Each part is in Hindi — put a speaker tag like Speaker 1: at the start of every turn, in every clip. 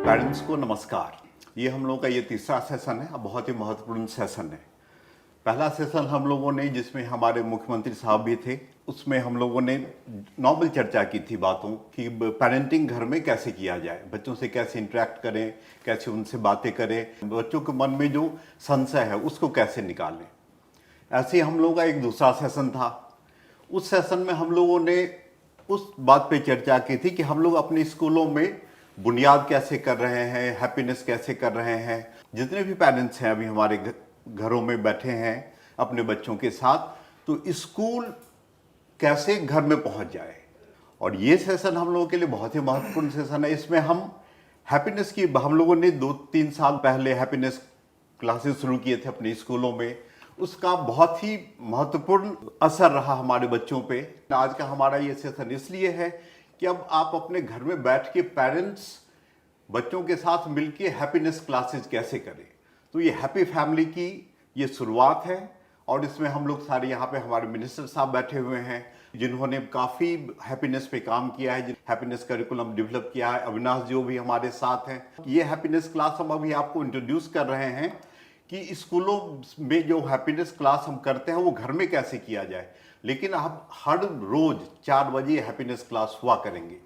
Speaker 1: पेरेंट्स को नमस्कार। ये हम लोगों का ये तीसरा सेशन है, अब बहुत ही महत्वपूर्ण सेशन है। पहला सेशन हम लोगों ने, जिसमें हमारे मुख्यमंत्री साहब भी थे, उसमें हम लोगों ने नॉर्मल चर्चा की थी बातों कि पेरेंटिंग घर में कैसे किया जाए, बच्चों से कैसे इंटरेक्ट करें, कैसे उनसे बातें करें, बच्चों के मन में जो संशय है उसको कैसे निकालें। ऐसे ही हम लोगों का एक दूसरा सेशन था। उस सेशन में हम लोगों ने उस बात पे चर्चा की थी कि हम लोग अपने स्कूलों में बुनियाद कैसे कर रहे हैं, हैप्पीनेस कैसे कर रहे हैं। जितने भी पेरेंट्स हैं अभी हमारे घरों में बैठे हैं अपने बच्चों के साथ, तो स्कूल कैसे घर में पहुंच जाए। और ये सेशन हम लोगों के लिए बहुत ही महत्वपूर्ण सेशन है। इसमें हम हैप्पीनेस की, हम लोगों ने 2-3 साल पहले हैप्पीनेस क्लासेस शुरू किए थे अपने स्कूलों में। उसका बहुत ही महत्वपूर्ण असर रहा हमारे बच्चों पे। आज का हमारा ये सेशन इसलिए है कि अब आप अपने घर में बैठ के पेरेंट्स बच्चों के साथ मिलके हैप्पीनेस क्लासेस कैसे करें। तो ये हैप्पी फैमिली की ये शुरुआत है। और इसमें हम लोग सारे यहाँ पे हमारे मिनिस्टर साहब बैठे हुए हैं जिन्होंने काफ़ी हैप्पीनेस पे काम किया है, हैप्पीनेस करिकुलम डेवलप किया है। अविनाश जी भी हमारे साथ हैं। ये हैप्पीनेस क्लास हम अभी आपको इंट्रोड्यूस कर रहे हैं कि स्कूलों में जो हैप्पीनेस क्लास हम करते हैं वो घर में कैसे किया जाए। लेकिन आप हर रोज 4 बजे हैप्पीनेस क्लास हुआ करेंगे।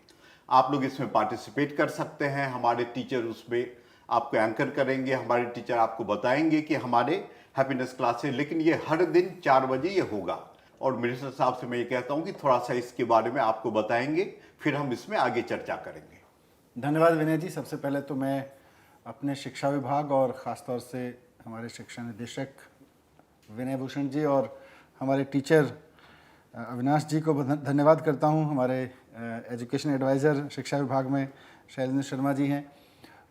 Speaker 1: आप लोग इसमें पार्टिसिपेट कर सकते हैं। हमारे टीचर उसमें आपको एंकर करेंगे, हमारे टीचर आपको बताएंगे कि हमारे हैप्पीनेस क्लास है। लेकिन ये हर दिन 4 बजे ये होगा। और मिनिस्टर साहब से मैं ये कहता हूँ कि थोड़ा सा इसके बारे में आपको बताएंगे, फिर हम इसमें आगे चर्चा करेंगे।
Speaker 2: धन्यवाद विनय जी। सबसे पहले तो मैं अपने शिक्षा विभाग और ख़ासतौर से हमारे शिक्षा निदेशक विनय भूषण जी और हमारे टीचर अविनाश जी को धन्यवाद करता हूं। हमारे एजुकेशन एडवाइज़र शिक्षा विभाग में शैलेंद्र शर्मा जी हैं,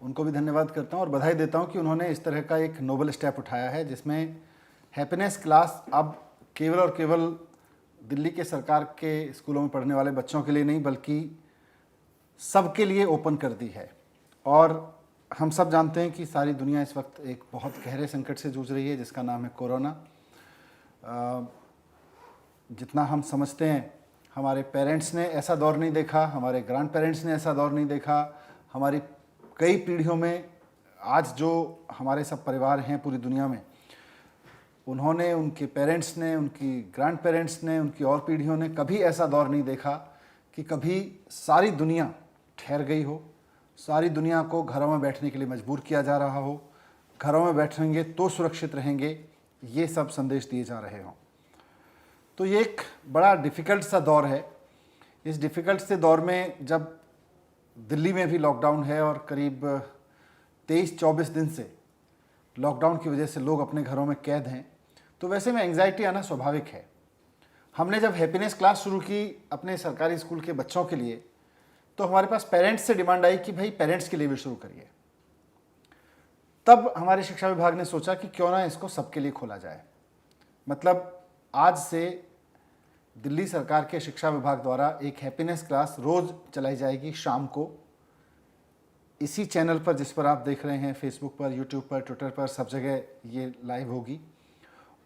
Speaker 2: उनको भी धन्यवाद करता हूं और बधाई देता हूं कि उन्होंने इस तरह का एक नोबल स्टेप उठाया है जिसमें हैप्पीनेस क्लास अब केवल और केवल दिल्ली के सरकार के स्कूलों में पढ़ने वाले बच्चों के लिए नहीं बल्कि सबके लिए ओपन कर दी है। और हम सब जानते हैं कि सारी दुनिया इस वक्त एक बहुत गहरे संकट से जूझ रही है जिसका नाम है कोरोना। जितना हम समझते हैं हमारे पेरेंट्स ने ऐसा दौर नहीं देखा, हमारे ग्रैंड पेरेंट्स ने ऐसा दौर नहीं देखा। हमारी कई पीढ़ियों में आज जो हमारे सब परिवार हैं पूरी दुनिया में, उन्होंने, उनके पेरेंट्स ने, उनकी ग्रैंड पेरेंट्स ने, उनकी और पीढ़ियों ने कभी ऐसा दौर नहीं देखा कि कभी सारी दुनिया ठहर गई हो, सारी दुनिया को घरों में बैठने के लिए मजबूर किया जा रहा हो। घरों में बैठेंगे तो सुरक्षित रहेंगे, ये सब संदेश दिए जा रहे हों। तो ये एक बड़ा डिफ़िकल्ट सा दौर है। इस डिफ़िकल्ट से दौर में जब दिल्ली में भी लॉकडाउन है और करीब 23-24 दिन से लॉकडाउन की वजह से लोग अपने घरों में कैद हैं, तो वैसे में एंग्जाइटी आना स्वाभाविक है। हमने जब हैप्पीनेस क्लास शुरू की अपने सरकारी स्कूल के बच्चों के लिए, तो हमारे पास पेरेंट्स से डिमांड आई कि भाई पेरेंट्स के लिए भी शुरू करिए। तब हमारे शिक्षा विभाग ने सोचा कि क्यों ना इसको सबके लिए खोला जाए। मतलब आज से दिल्ली सरकार के शिक्षा विभाग द्वारा एक हैप्पीनेस क्लास रोज़ चलाई जाएगी शाम को, इसी चैनल पर जिस पर आप देख रहे हैं, फेसबुक पर, यूट्यूब पर, ट्विटर पर, सब जगह ये लाइव होगी।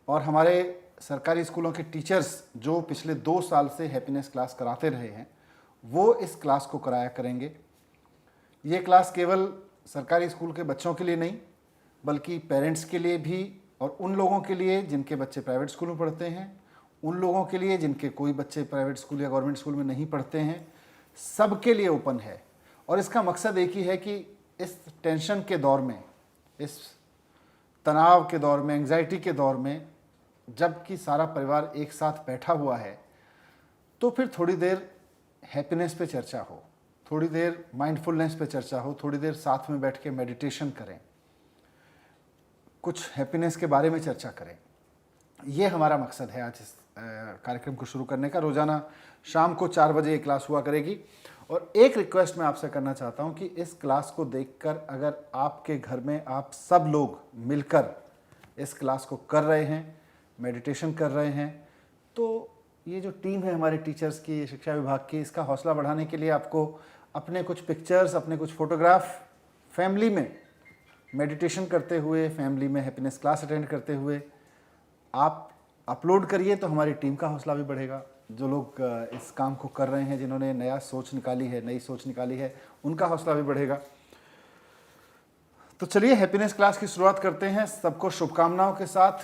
Speaker 2: और हमारे सरकारी स्कूलों के टीचर्स जो पिछले 2 साल से हैप्पीनेस क्लास कराते रहे हैं, वो इस क्लास को कराया करेंगे। ये क्लास केवल सरकारी स्कूल के बच्चों के लिए नहीं बल्कि पेरेंट्स के लिए भी, और उन लोगों के लिए जिनके बच्चे प्राइवेट स्कूल में पढ़ते हैं, उन लोगों के लिए जिनके कोई बच्चे प्राइवेट स्कूल या गवर्नमेंट स्कूल में नहीं पढ़ते हैं, सबके लिए ओपन है। और इसका मकसद एक ही है कि इस टेंशन के दौर में, इस तनाव के दौर में, एंग्जाइटी के दौर में, जबकि सारा परिवार एक साथ बैठा हुआ है, तो फिर थोड़ी देर हैप्पीनेस पे चर्चा हो, थोड़ी देर माइंडफुलनेस पे चर्चा हो, थोड़ी देर साथ में बैठ के मेडिटेशन करें, कुछ हैप्पीनेस के बारे में चर्चा करें। ये हमारा मकसद है आज इस कार्यक्रम को शुरू करने का। रोज़ाना शाम को 4 बजे ये क्लास हुआ करेगी। और एक रिक्वेस्ट मैं आपसे करना चाहता हूँ कि इस क्लास को देखकर अगर आपके घर में आप सब लोग मिलकर इस क्लास को कर रहे हैं, मेडिटेशन कर रहे हैं, तो ये जो टीम है हमारे टीचर्स की, शिक्षा विभाग की, इसका हौसला बढ़ाने के लिए आपको अपने कुछ पिक्चर्स, अपने कुछ फ़ोटोग्राफ फैमिली में मेडिटेशन करते हुए, फैमिली में हैप्पीनेस क्लास अटेंड करते हुए आप अपलोड करिए, तो हमारी टीम का हौसला भी बढ़ेगा। जो लोग इस काम को कर रहे हैं, जिन्होंने नई सोच निकाली है, उनका हौसला भी बढ़ेगा। तो चलिए हैप्पीनेस क्लास की शुरुआत करते हैं। सबको शुभकामनाओं के साथ।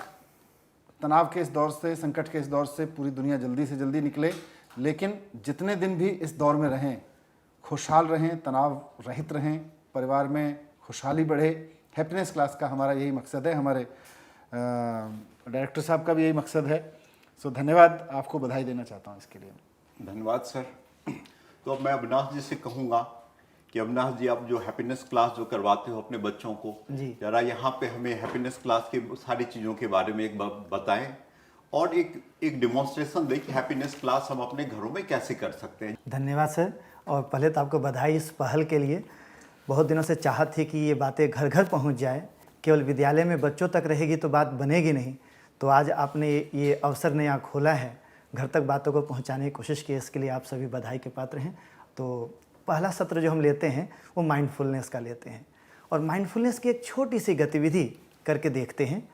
Speaker 2: तनाव के इस दौर से, संकट के इस दौर से पूरी दुनिया जल्दी से जल्दी निकले, लेकिन जितने दिन भी इस दौर में रहें, खुशहाल रहें, तनाव रहित रहें, परिवार में खुशहाली बढ़े। हैप्पीनेस क्लास का हमारा यही मकसद है, हमारे डायरेक्टर साहब का भी यही मकसद है। सो धन्यवाद, आपको बधाई देना चाहता हूँ इसके लिए।
Speaker 1: धन्यवाद सर। तो अब मैं अविनाश जी से कहूँगा कि अविनाश जी, आप जो हैप्पीनेस क्लास जो करवाते हो अपने बच्चों को, जरा यहाँ पे हमें हैप्पीनेस क्लास के सारी चीज़ों के बारे में एक बताएं और एक डिमॉन्स्ट्रेशन दें कि हैप्पीनेस क्लास हम अपने घरों में कैसे कर सकते हैं।
Speaker 3: धन्यवाद सर। और पहले तो आपको बधाई इस पहल के लिए। बहुत दिनों से चाहत थी कि ये बातें घर घर पहुँच जाए। केवल विद्यालय में बच्चों तक रहेगी तो बात बनेगी नहीं। तो आज आपने ये अवसर नया खोला है, घर तक बातों को पहुंचाने की कोशिश की, इसके लिए आप सभी बधाई के पात्र हैं। तो पहला सत्र जो हम लेते हैं वो माइंडफुलनेस का लेते हैं, और माइंडफुलनेस की एक छोटी सी गतिविधि करके देखते हैं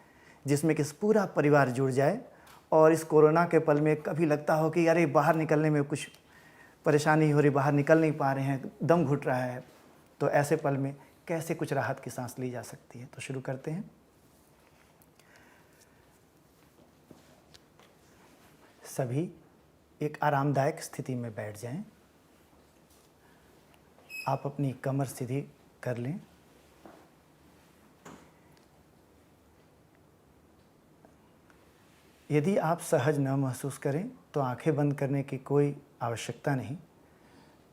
Speaker 3: जिसमें कि पूरा परिवार जुड़ जाए। और इस कोरोना के पल में कभी लगता हो कि अरे बाहर निकलने में कुछ परेशानी हो रही, बाहर निकल नहीं पा रहे हैं, दम घुट रहा है, तो ऐसे पल में कैसे कुछ राहत की सांस ली जा सकती है। तो शुरू करते हैं। सभी एक आरामदायक स्थिति में बैठ जाएं। आप अपनी कमर सीधी कर लें। यदि आप सहज न महसूस करें तो आंखें बंद करने की कोई आवश्यकता नहीं।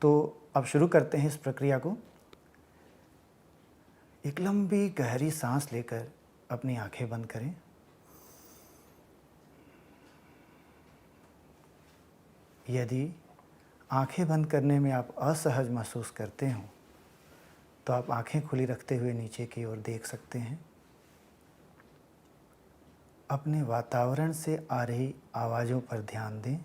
Speaker 3: तो अब शुरू करते हैं इस प्रक्रिया को। एक लंबी गहरी सांस लेकर अपनी आंखें बंद करें। यदि आंखें बंद करने में आप असहज महसूस करते हो तो आप आंखें खुली रखते हुए नीचे की ओर देख सकते हैं। अपने वातावरण से आ रही आवाज़ों पर ध्यान दें।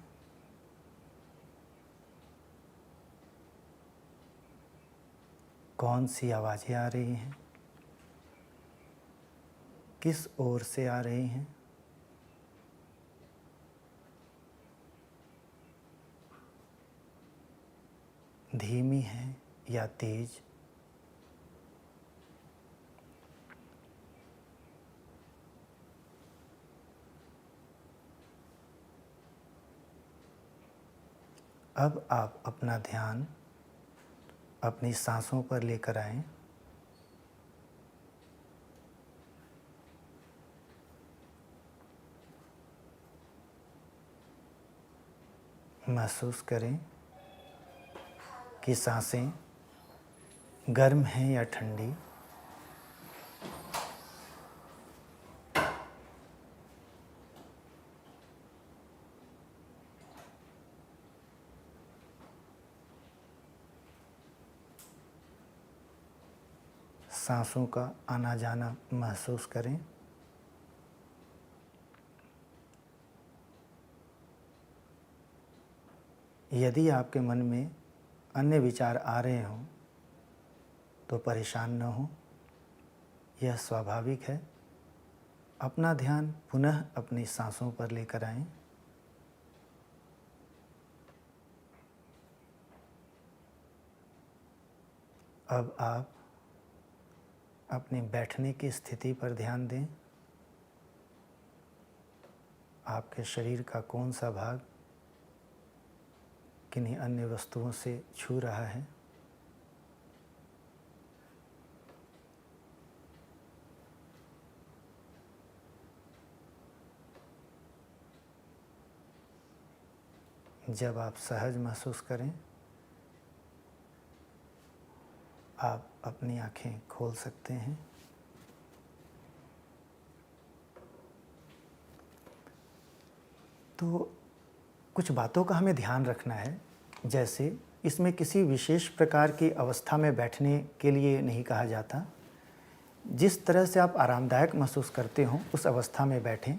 Speaker 3: कौन सी आवाज़ें आ रही हैं, किस ओर से आ रही हैं, धीमी है या तेज। अब आप अपना ध्यान अपनी सांसों पर लेकर आएं। महसूस करें कि सांसें गर्म हैं या ठंडी। सांसों का आना जाना महसूस करें। यदि आपके मन में अन्य विचार आ रहे हों तो परेशान न हो, यह स्वाभाविक है। अपना ध्यान पुनः अपनी सांसों पर लेकर आएं। अब आप अपने बैठने की स्थिति पर ध्यान दें। आपके शरीर का कौन सा भाग किन्हीं अन्य वस्तुओं से छू रहा है। जब आप सहज महसूस करें, आप अपनी आंखें खोल सकते हैं। तो कुछ बातों का हमें ध्यान रखना है, जैसे इसमें किसी विशेष प्रकार की अवस्था में बैठने के लिए नहीं कहा जाता। जिस तरह से आप आरामदायक महसूस करते हो उस अवस्था में बैठें।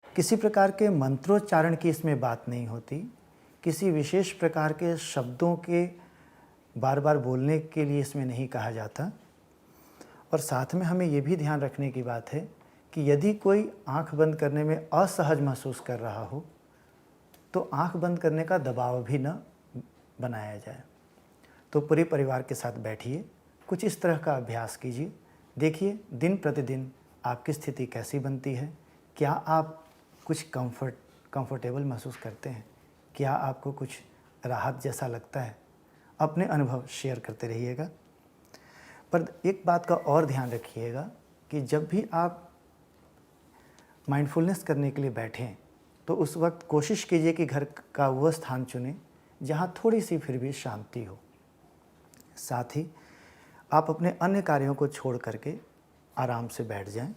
Speaker 3: किसी प्रकार के मंत्रोच्चारण की इसमें बात नहीं होती। किसी विशेष प्रकार के शब्दों के बार बार बोलने के लिए इसमें नहीं कहा जाता। और साथ में हमें ये भी ध्यान रखने की बात है कि यदि कोई आंख बंद करने में असहज महसूस कर रहा हो तो आंख बंद करने का दबाव भी न बनाया जाए। तो पूरे परिवार के साथ बैठिए, कुछ इस तरह का अभ्यास कीजिए देखिए दिन प्रतिदिन आपकी स्थिति कैसी बनती है, क्या आप कुछ कंफर्टेबल महसूस करते हैं, क्या आपको कुछ राहत जैसा लगता है, अपने अनुभव शेयर करते रहिएगा। पर एक बात का और ध्यान रखिएगा कि जब भी आप माइंडफुलनेस करने के लिए बैठें तो उस वक्त कोशिश कीजिए कि घर का वो स्थान चुनें जहाँ थोड़ी सी फिर भी शांति हो। साथ ही आप अपने अन्य कार्यों को छोड़ करके आराम से बैठ जाएं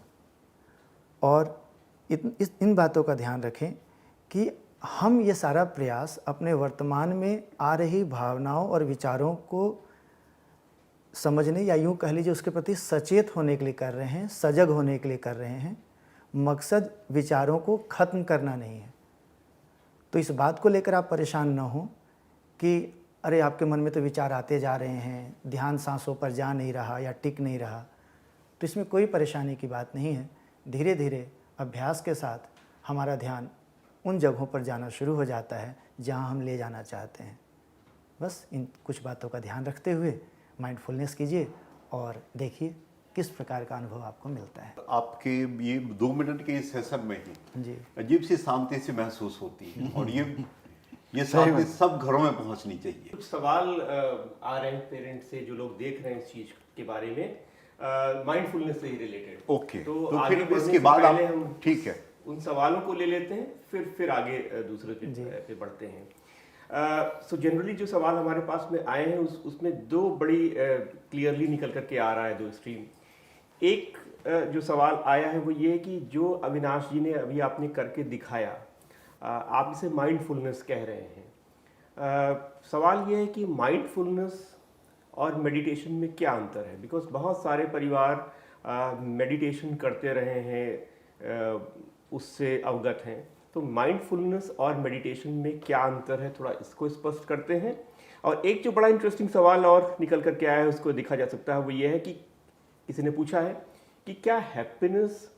Speaker 3: और इन बातों का ध्यान रखें कि हम ये सारा प्रयास अपने वर्तमान में आ रही भावनाओं और विचारों को समझने या यूँ कह लीजिए उसके प्रति सचेत होने के लिए कर रहे हैं, सजग होने के लिए कर रहे हैं। मकसद विचारों को ख़त्म करना नहीं है। तो इस बात को लेकर आप परेशान न हो कि अरे आपके मन में तो विचार आते जा रहे हैं, ध्यान सांसों पर जा नहीं रहा या टिक नहीं रहा। तो इसमें कोई परेशानी की बात नहीं है। धीरे धीरे अभ्यास के साथ हमारा ध्यान उन जगहों पर जाना शुरू हो जाता है जहां हम ले जाना चाहते हैं। बस इन कुछ बातों का ध्यान रखते हुए माइंडफुलनेस कीजिए और देखिए किस प्रकार का अनुभव आपको मिलता है।
Speaker 1: आपके ये 2 मिनट के इस सेशन में ही
Speaker 3: जी
Speaker 1: अजीब सी शांति सी महसूस होती है और ये शांति सब घरों में पहुंचनी चाहिए।
Speaker 4: कुछ सवाल आ रहे हैं पेरेंट्स से, जो लोग देख रहे हैं इस चीज के बारे में, माइंडफुलनेस से ही रिलेटेड।
Speaker 1: ओके,
Speaker 4: तो
Speaker 1: तो
Speaker 4: आगे
Speaker 1: फिर
Speaker 4: बढ़ने
Speaker 1: इसके
Speaker 4: से
Speaker 1: बाद
Speaker 4: पहले
Speaker 1: आप
Speaker 4: हम
Speaker 1: ठीक है
Speaker 4: उन सवालों को ले लेते हैं, फिर आगे दूसरे पे बढ़ते हैं। सो जनरली जो सवाल हमारे पास में आए हैं उसमें 2 बड़ी क्लियरली निकल करके आ रहा है, 2 स्ट्रीम। एक जो सवाल आया है वो ये कि जो अविनाश जी ने अभी आपने करके दिखाया, आप इसे माइंडफुलनेस कह रहे हैं। सवाल ये है कि माइंडफुलनेस और मेडिटेशन में क्या अंतर है? बिकॉज बहुत सारे परिवार मेडिटेशन करते रहे हैं, उससे अवगत हैं। तो माइंडफुलनेस और मेडिटेशन में क्या अंतर है, थोड़ा इसको स्पष्ट करते हैं। और एक जो बड़ा इंटरेस्टिंग सवाल और निकल कर के आया है, उसको देखा जा सकता है, वो ये है कि किसी ने पूछा है कि क्या हैप्पीनेस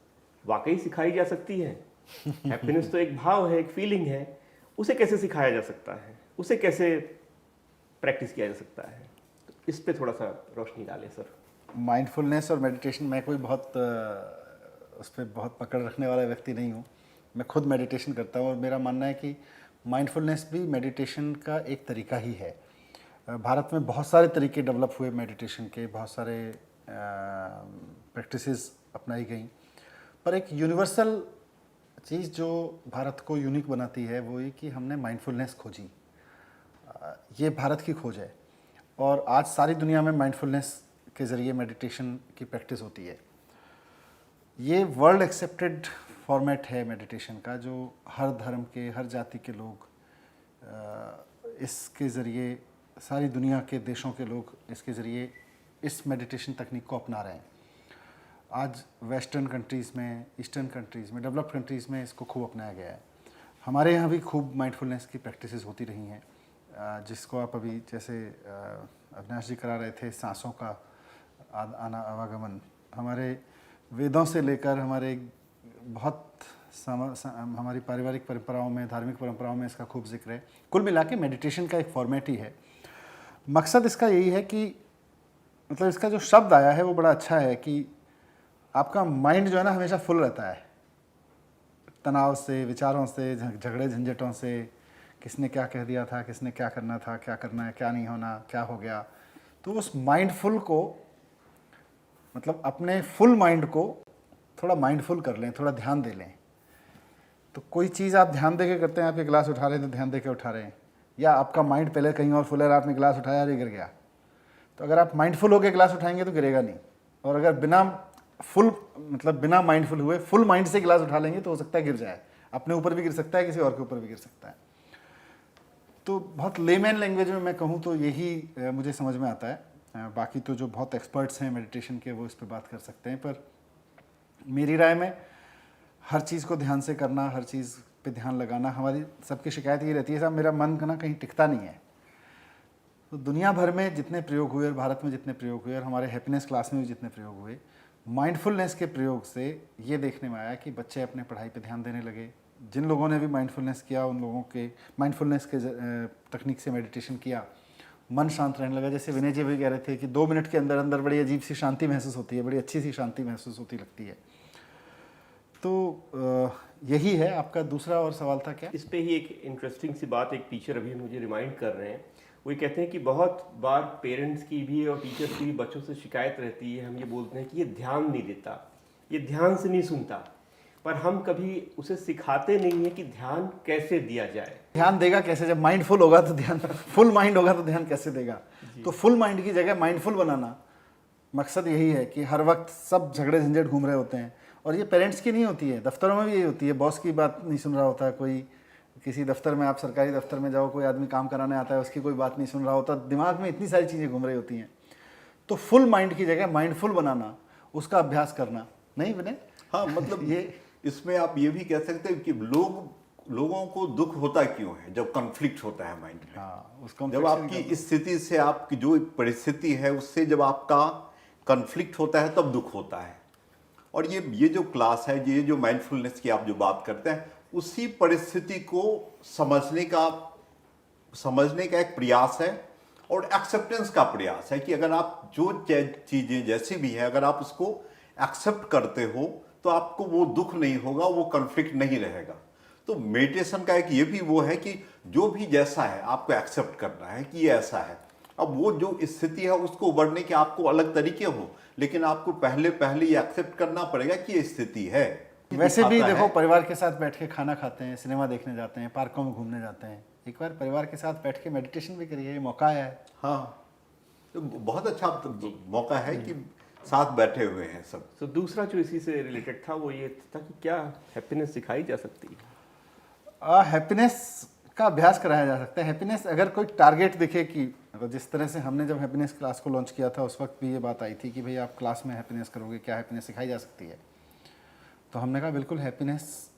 Speaker 4: वाकई सिखाई जा सकती है? हैप्पीनेस तो एक भाव है, एक फीलिंग है, उसे कैसे सिखाया जा सकता है, उसे कैसे प्रैक्टिस किया जा सकता है? तो इस पे थोड़ा सा रोशनी डालें सर।
Speaker 2: माइंडफुलनेस और मेडिटेशन, मैं कोई बहुत उस पर बहुत पकड़ रखने वाला व्यक्ति नहीं हूँ। मैं खुद मेडिटेशन करता हूँ और मेरा मानना है कि माइंडफुलनेस भी मेडिटेशन का एक तरीका ही है। भारत में बहुत सारे तरीके डेवलप हुए मेडिटेशन के, बहुत सारे प्रैक्टिसेस अपनाई गई, पर एक यूनिवर्सल चीज़ जो भारत को यूनिक बनाती है वो ये कि हमने माइंडफुलनेस खोजी। ये भारत की खोज है और आज सारी दुनिया में माइंडफुलनेस के ज़रिए मेडिटेशन की प्रैक्टिस होती है। ये वर्ल्ड एक्सेप्टेड फॉर्मेट है मेडिटेशन का, जो हर धर्म के, हर जाति के लोग इसके ज़रिए, सारी दुनिया के देशों के लोग इसके ज़रिए इस मेडिटेशन तकनीक को अपना रहे हैं। आज वेस्टर्न कंट्रीज़ में, ईस्टर्न कंट्रीज़ में, डेवलप्ड कंट्रीज़ में इसको खूब अपनाया गया है। हमारे यहाँ भी खूब माइंडफुलनेस की प्रैक्टिसेस होती रही हैं, जिसको आप अभी जैसे अविनाश जी करा रहे थे, सांसों का आना आवागमन, हमारे वेदों से लेकर हमारे बहुत हमारी पारिवारिक परंपराओं में, धार्मिक परंपराओं में इसका खूब जिक्र है। कुल मिला के मेडिटेशन का एक फॉर्मेट ही है। मकसद इसका यही है कि मतलब इसका जो शब्द आया है वो बड़ा अच्छा है कि आपका माइंड जो है ना हमेशा फुल रहता है, तनाव से, विचारों से, झगड़े झंझटों से, किसने क्या कह दिया था, किसने क्या करना था, क्या करना है, क्या नहीं होना, क्या हो गया। तो उस माइंडफुल को, मतलब अपने फुल माइंड को थोड़ा माइंडफुल कर लें, थोड़ा ध्यान दे लें। तो कोई चीज़ आप ध्यान दे के करते हैं, आप ये गिलास उठा रहे हैं तो ध्यान दे के उठा रहे हैं, या आपका माइंड पहले कहीं और फुल है, आपने गिलास उठाया और ये गिर गया। तो अगर आप माइंडफुल होकर गिलास उठाएंगे तो गिरेगा नहीं, और अगर बिना फुल, मतलब बिना माइंडफुल हुए फुल माइंड से गिलास उठा लेंगे तो हो सकता है गिर जाए, अपने ऊपर भी गिर सकता है, किसी और के ऊपर भी गिर सकता है। तो बहुत लेमैन लैंग्वेज में मैं कहूँ तो यही मुझे समझ में आता है। बाकी तो जो बहुत एक्सपर्ट्स हैं मेडिटेशन के वो इस पर बात कर सकते हैं, पर मेरी राय में हर चीज़ को ध्यान से करना, हर चीज़ पे ध्यान लगाना, हमारी सबकी शिकायत ये रहती है साहब मेरा मन ना कहीं टिकता नहीं है। तो दुनिया भर में जितने प्रयोग हुए और भारत में जितने प्रयोग हुए और हमारे हैप्पीनेस क्लास में भी जितने प्रयोग हुए, माइंडफुलनेस के प्रयोग से ये देखने में आया कि बच्चे अपने पढ़ाई पे ध्यान देने लगे। जिन लोगों ने भी माइंडफुलनेस किया, उन लोगों के माइंडफुलनेस के तकनीक से मेडिटेशन किया, मन शांत रहने लगा। जैसे विनय जी भी कह रहे थे कि 2 मिनट के अंदर अंदर बड़ी अजीब सी शांति महसूस होती है, बड़ी अच्छी सी शांति महसूस होती लगती है। तो यही है। आपका दूसरा और सवाल था क्या?
Speaker 4: इस पे ही एक इंटरेस्टिंग सी बात एक टीचर अभी मुझे रिमाइंड कर रहे हैं। वो ये कहते हैं कि बहुत बार पेरेंट्स की भी और टीचर्स की भी बच्चों से शिकायत रहती है। हम ये बोलते हैं कि ये ध्यान नहीं देता, ये ध्यान से नहीं सुनता, पर हम कभी उसे सिखाते नहीं है कि ध्यान कैसे दिया जाए।
Speaker 2: ध्यान देगा कैसे? जब माइंड फुल होगा तो ध्यान फुल माइंड होगा तो ध्यान कैसे देगा? तो फुल माइंड की जगह माइंडफुल बनाना, मकसद यही है कि हर वक्त सब झगड़े झंझट घूम रहे होते हैं। और ये पेरेंट्स की नहीं होती है, दफ्तरों में भी यही होती है। बॉस की बात नहीं सुन रहा होता है कोई, किसी दफ्तर में, आप सरकारी दफ्तर में जाओ, कोई आदमी काम कराने आता है, उसकी कोई बात नहीं सुन रहा होता, दिमाग में इतनी सारी चीज़ें घूम रही होती हैं। तो फुल माइंड की जगह माइंडफुल बनाना, उसका अभ्यास करना। नहीं विनय?
Speaker 1: हाँ, मतलब ये इसमें आप ये भी कह सकते हैं कि लोगों को दुख होता क्यों है जब कॉन्फ्लिक्ट होता है माइंड में।
Speaker 2: हाँ, उसको
Speaker 1: जब आपकी इस स्थिति से, आपकी जो परिस्थिति है उससे जब आपका कॉन्फ्लिक्ट होता है तब दुख होता है। और ये जो क्लास है, ये जो माइंडफुलनेस की आप जो बात करते हैं, उसी परिस्थिति को समझने का एक प्रयास है और एक्सेप्टेंस का प्रयास है कि अगर आप जो चीज़ें जैसी भी है, अगर आप उसको एक्सेप्ट करते हो तो आपको वो दुख नहीं होगा, वो कॉन्फ्लिक्ट नहीं रहेगा। तो मेडिटेशन का एक ये भी वो है कि जो भी जैसा है आपको एक्सेप्ट करना है कि ये ऐसा है। अब वो जो स्थिति है उसको उबरने के आपको अलग तरीके हो, लेकिन आपको पहले ये एक्सेप्ट करना पड़ेगा कि ये स्थिति है।
Speaker 2: वैसे भी देखो, परिवार के साथ बैठ के खाना खाते हैं, सिनेमा देखने जाते हैं, पार्कों में घूमने जाते हैं, एक बार परिवार के साथ बैठ के मेडिटेशन भी करिए, ये मौका है।
Speaker 1: हाँ, तो बहुत अच्छा मौका है कि साथ बैठे हुए हैं सब।
Speaker 4: तो दूसरा जो इसी से रिलेटेड था वो ये था कि क्या हैप्पीनेस सिखाई जा सकती है?
Speaker 2: हैप्पीनेस का अभ्यास कराया जा सकता है। हैप्पीनेस अगर कोई टारगेट दिखे कि जिस तरह से हमने जब हैप्पीनेस क्लास को लॉन्च किया था उस वक्त भी ये बात आई थी कि भाई आप क्लास में हैप्पीनेस करोगे, क्या हैप्पीनेस सिखाई जा सकती है? तो हमने कहा बिल्कुल, हैप्पीनेस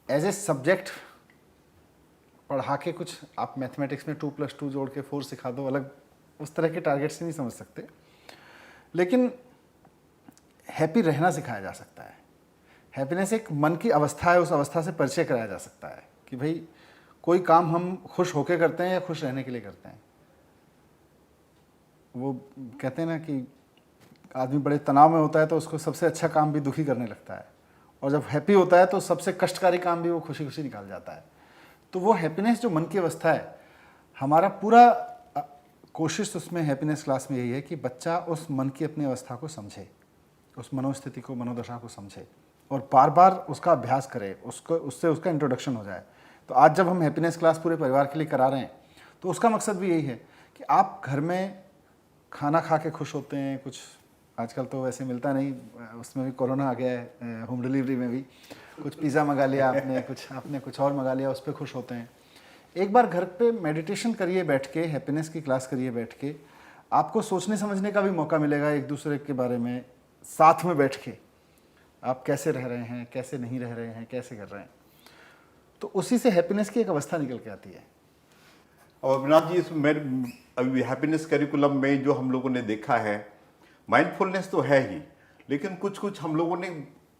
Speaker 2: एज ए सब्जेक्ट पढ़ा के कुछ आप मैथमेटिक्स में 2+2 जोड़ के 4 सिखा दो, अलग उस तरह के टारगेट से नहीं समझ सकते, लेकिन हैप्पी रहना सिखाया जा सकता है। हैप्पीनेस एक मन की अवस्था है, उस अवस्था से परिचय कराया जा सकता है कि भाई कोई काम हम खुश होकर करते हैं या खुश रहने के लिए करते हैं। वो कहते हैं ना कि आदमी बड़े तनाव में होता है तो उसको सबसे अच्छा काम भी दुखी करने लगता है, और जब हैप्पी होता है तो सबसे कष्टकारी काम भी वो खुशी खुशी निकाल जाता है। तो वो हैप्पीनेस जो मन की अवस्था है, हमारा पूरा कोशिश उसमें हैप्पीनेस क्लास में यही है कि बच्चा उस मन की अपनी अवस्था को समझे, उस मनोस्थिति को, मनोदशा को समझे और बार बार उसका अभ्यास करे, उससे उसका इंट्रोडक्शन हो जाए। तो आज जब हम हैप्पीनेस क्लास पूरे परिवार के लिए करा रहे हैं तो उसका मकसद भी यही है कि आप घर में खाना खा के खुश होते हैं, कुछ आजकल तो वैसे मिलता नहीं, उसमें भी कोरोना आ गया है, होम डिलीवरी में भी कुछ पिज़्ज़ा मंगा लिया आपने कुछ और मंगा लिया, उस पर खुश होते हैं। एक बार घर पे मेडिटेशन करिए बैठ के, हैप्पीनेस की क्लास करिए बैठ के, आपको सोचने समझने का भी मौका मिलेगा एक दूसरे के बारे में। साथ में बैठ के आप कैसे रह रहे हैं, कैसे नहीं रह रहे हैं, कैसे कर रहे हैं, तो उसी से हैप्पीनेस की एक अवस्था निकल के आती है।
Speaker 1: और अविनाश जी, इसमें अभी हैप्पीनेस करिकुलम में जो हम लोगों ने देखा है, माइंडफुलनेस तो है ही, लेकिन कुछ हम लोगों ने,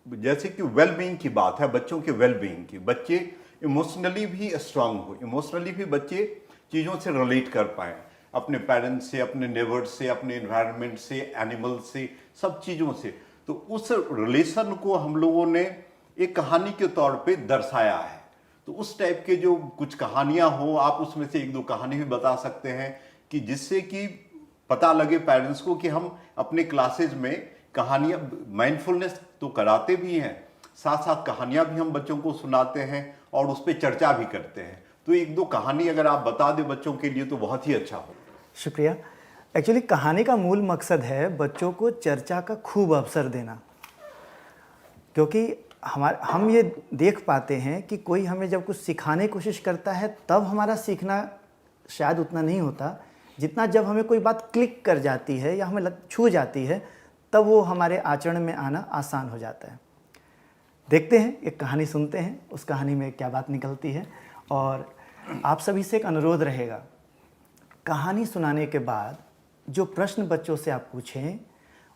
Speaker 1: जैसे कि वेलबीइंग की बात है, बच्चों के वेलबीइंग की, बच्चे इमोशनली भी स्ट्रांग हो, इमोशनली भी बच्चे चीज़ों से रिलेट कर पाएँ, अपने पेरेंट्स से, अपने नेबर्स से, अपने एनवायरनमेंट से, एनिमल से, सब चीज़ों से। तो उस रिलेशन को हम लोगों ने एक कहानी के तौर पे दर्शाया है। तो उस टाइप के जो कुछ कहानियाँ हो, आप उसमें से 1-2 कहानी भी बता सकते हैं कि जिससे कि पता लगे पेरेंट्स को कि हम अपने क्लासेज में कहानियाँ, माइंडफुलनेस तो कराते भी हैं, साथ साथ कहानियाँ भी हम बच्चों को सुनाते हैं और उस पर चर्चा भी करते हैं। तो 1-2 कहानी अगर आप बता दें बच्चों के लिए तो बहुत ही अच्छा हो।
Speaker 3: शुक्रिया। एक्चुअली कहानी का मूल मकसद है बच्चों को चर्चा का खूब अवसर देना, क्योंकि हम ये देख पाते हैं कि कोई हमें जब कुछ सिखाने की कोशिश करता है तब हमारा सीखना शायद उतना नहीं होता जितना जब हमें कोई बात क्लिक कर जाती है या हमें छू जाती है, तब वो हमारे आचरण में आना आसान हो जाता है। देखते हैं, एक कहानी सुनते हैं, उस कहानी में क्या बात निकलती है। और आप सभी से एक अनुरोध रहेगा, कहानी सुनाने के बाद जो प्रश्न बच्चों से आप पूछें,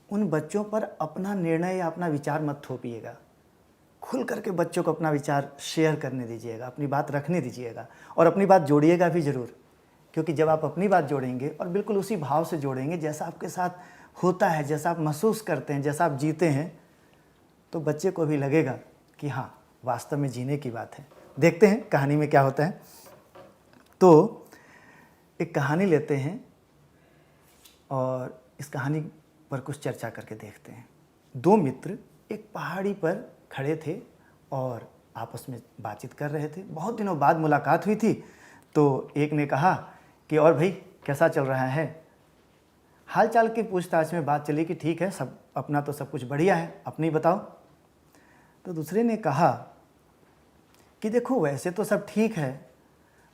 Speaker 3: उन बच्चों पर अपना निर्णय या अपना विचार मत थोपिएगा। खुल करके बच्चों को अपना विचार शेयर करने दीजिएगा, अपनी बात रखने दीजिएगा और अपनी बात जोड़िएगा भी ज़रूर। क्योंकि जब आप अपनी बात जोड़ेंगे और बिल्कुल उसी भाव से जोड़ेंगे जैसा आपके साथ होता है, जैसा आप महसूस करते हैं, जैसा आप जीते हैं, तो बच्चे को भी लगेगा कि हाँ वास्तव में जीने की बात है। देखते हैं कहानी में क्या होता है। तो एक कहानी लेते हैं और इस कहानी पर कुछ चर्चा करके देखते हैं। दो मित्र एक पहाड़ी पर खड़े थे और आपस में बातचीत कर रहे थे। बहुत दिनों बाद मुलाकात हुई थी, तो एक ने कहा कि और भाई कैसा चल रहा है। हाल चाल की पूछताछ में बात चली कि ठीक है, सब अपना तो सब कुछ बढ़िया है, अपनी बताओ। तो दूसरे ने कहा कि देखो वैसे तो सब ठीक है,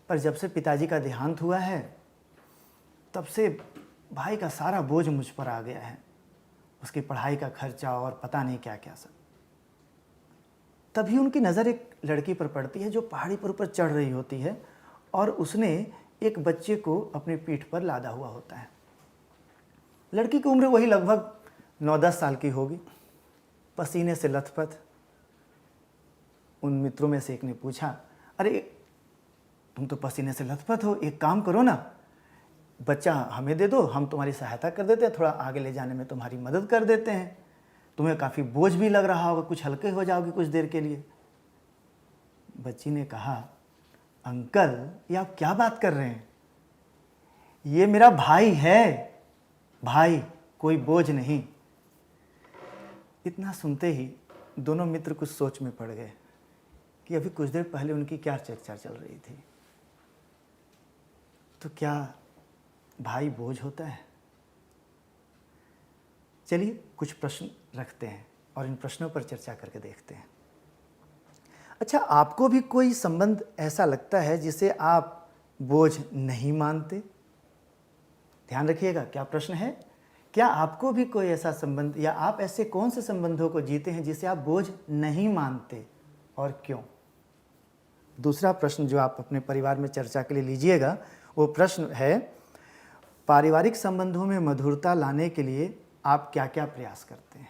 Speaker 3: पर जब से पिताजी का देहांत हुआ है तब से भाई का सारा बोझ मुझ पर आ गया है, उसकी पढ़ाई का खर्चा और पता नहीं क्या क्या सब। तभी उनकी नज़र एक लड़की पर पड़ती है जो पहाड़ी पर ऊपर चढ़ रही होती है और उसने एक बच्चे को अपनी पीठ पर लादा हुआ होता है। लड़की की उम्र वही लगभग 9-10 साल की होगी, पसीने से लथपथ। उन मित्रों में से एक ने पूछा, अरे तुम तो पसीने से लथपथ हो, एक काम करो ना, बच्चा हमें दे दो, हम तुम्हारी सहायता कर देते हैं, थोड़ा आगे ले जाने में तुम्हारी मदद कर देते हैं, तुम्हें काफ़ी बोझ भी लग रहा होगा, कुछ हल्के हो जाओगे कुछ देर के लिए। बच्ची ने कहा, अंकल ये आप क्या बात कर रहे हैं, ये मेरा भाई है, भाई कोई बोझ नहीं। इतना सुनते ही दोनों मित्र कुछ सोच में पड़ गए कि अभी कुछ देर पहले उनकी क्या चर्चा चल रही थी। तो क्या भाई बोझ होता है? चलिए कुछ प्रश्न रखते हैं और इन प्रश्नों पर चर्चा करके देखते हैं। अच्छा, आपको भी कोई संबंध ऐसा लगता है जिसे आप बोझ नहीं मानते? ध्यान रखिएगा, क्या प्रश्न है, क्या आपको भी कोई ऐसा संबंध या आप ऐसे कौन से संबंधों को जीते हैं जिसे आप बोझ नहीं मानते और क्यों? दूसरा प्रश्न जो आप अपने परिवार में चर्चा के लिए लीजिएगा वो प्रश्न है, पारिवारिक संबंधों में मधुरता लाने के लिए आप क्या क्या प्रयास करते हैं?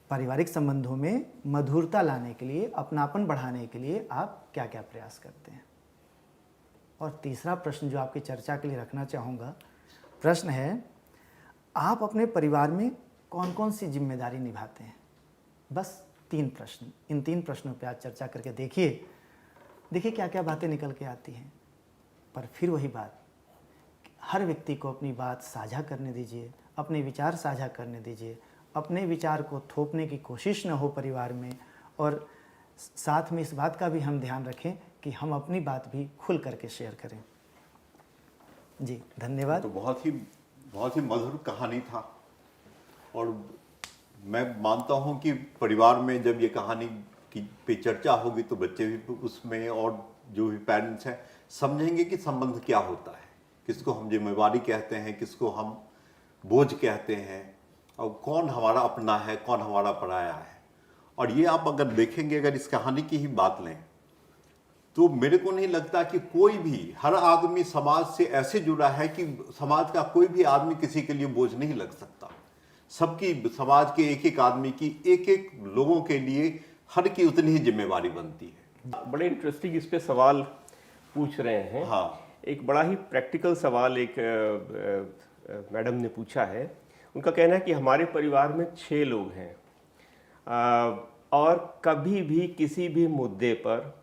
Speaker 3: पारिवारिक संबंधों में मधुरता लाने के लिए, अपनापन बढ़ाने के लिए आप क्या क्या प्रयास करते हैं? और तीसरा प्रश्न जो आपकी चर्चा के लिए रखना चाहूँगा, प्रश्न है, आप अपने परिवार में कौन कौन सी जिम्मेदारी निभाते हैं? बस 3 प्रश्न, इन 3 प्रश्नों पे आज चर्चा करके देखिए क्या क्या बातें निकल के आती हैं। पर फिर वही बात, हर व्यक्ति को अपनी बात साझा करने दीजिए, अपने विचार साझा करने दीजिए, अपने विचार को थोपने की कोशिश न हो परिवार में, और साथ में इस बात का भी हम ध्यान रखें कि हम अपनी बात भी खुल करके शेयर करें। जी धन्यवाद।
Speaker 1: तो बहुत ही मधुर कहानी था और मैं मानता हूं कि परिवार में जब ये कहानी की पे चर्चा होगी तो बच्चे भी उसमें और जो भी पेरेंट्स हैं समझेंगे कि संबंध क्या होता है, किसको हम जिम्मेवारी कहते हैं, किसको हम बोझ कहते हैं, और कौन हमारा अपना है, कौन हमारा पराया है। और ये आप अगर देखेंगे, अगर इस कहानी की ही बात लें तो मेरे को नहीं लगता कि कोई भी, हर आदमी समाज से ऐसे जुड़ा है कि समाज का कोई भी आदमी किसी के लिए बोझ नहीं लग सकता। सबकी, समाज के एक एक आदमी की, एक एक लोगों के लिए हर की उतनी ही जिम्मेवारी बनती है।
Speaker 4: बड़े इंटरेस्टिंग इस पे सवाल पूछ रहे हैं।
Speaker 1: हाँ,
Speaker 4: एक बड़ा ही प्रैक्टिकल सवाल एक मैडम ने पूछा है। उनका कहना है कि हमारे परिवार में 6 लोग हैं और कभी भी किसी भी मुद्दे पर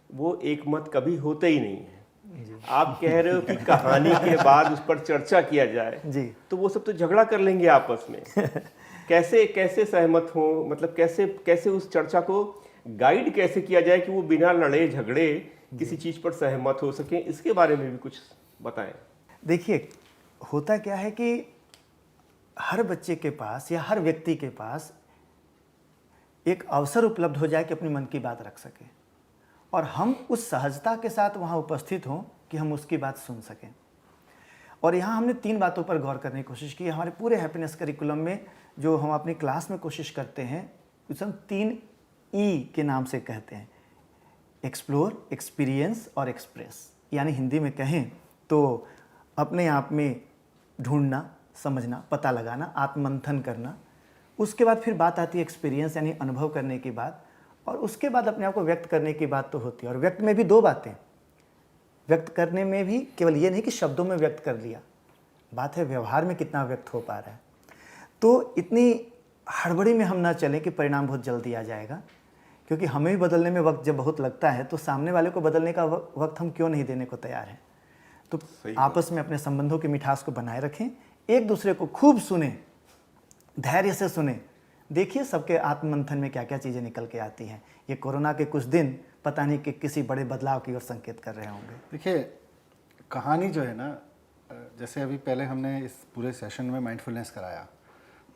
Speaker 4: वो एक मत कभी होते ही नहीं है। आप कह रहे हो कि कहानी के बाद उस पर चर्चा किया जाए
Speaker 3: जी,
Speaker 4: तो वो सब तो झगड़ा कर लेंगे आपस में। कैसे सहमत हो, मतलब कैसे उस चर्चा को गाइड कैसे किया जाए कि वो बिना लड़े झगड़े किसी चीज पर सहमत हो सके, इसके बारे में भी कुछ बताएं।
Speaker 3: देखिए होता क्या है कि हर बच्चे के पास या हर व्यक्ति के पास एक अवसर उपलब्ध हो जाए कि अपनी मन की बात रख सके और हम उस सहजता के साथ वहाँ उपस्थित हों कि हम उसकी बात सुन सकें। और यहाँ हमने 3 बातों पर गौर करने की कोशिश की। हमारे पूरे हैप्पीनेस करिकुलम में जो हम अपनी क्लास में कोशिश करते हैं उसे हम 3 ई के नाम से कहते हैं, एक्सप्लोर, एक्सपीरियंस और एक्सप्रेस। यानी हिंदी में कहें तो अपने आप में ढूंढना, समझना, पता लगाना, आत्ममंथन करना। उसके बाद फिर बात आती है एक्सपीरियंस यानी अनुभव करने की बात, और उसके बाद अपने आप को व्यक्त करने की बात तो होती है। और व्यक्त में भी 2 बातें, व्यक्त करने में भी केवल ये नहीं कि शब्दों में व्यक्त कर लिया, बात है व्यवहार में कितना व्यक्त हो पा रहा है। तो इतनी हड़बड़ी में हम ना चलें कि परिणाम बहुत जल्दी आ जाएगा, क्योंकि हमें भी बदलने में वक्त जब बहुत लगता है तो सामने वाले को बदलने का वक्त हम क्यों नहीं देने को तैयार हैं। तो आपस में अपने संबंधों की मिठास को बनाए रखें, एक दूसरे को खूब सुने, धैर्य से सुने। देखिए सबके आत्ममंथन में क्या क्या चीज़ें निकल के आती हैं। ये कोरोना के कुछ दिन पता नहीं कि किसी बड़े बदलाव की ओर संकेत कर रहे होंगे।
Speaker 2: देखिए कहानी जो है ना, जैसे अभी पहले हमने इस पूरे सेशन में माइंडफुलनेस कराया,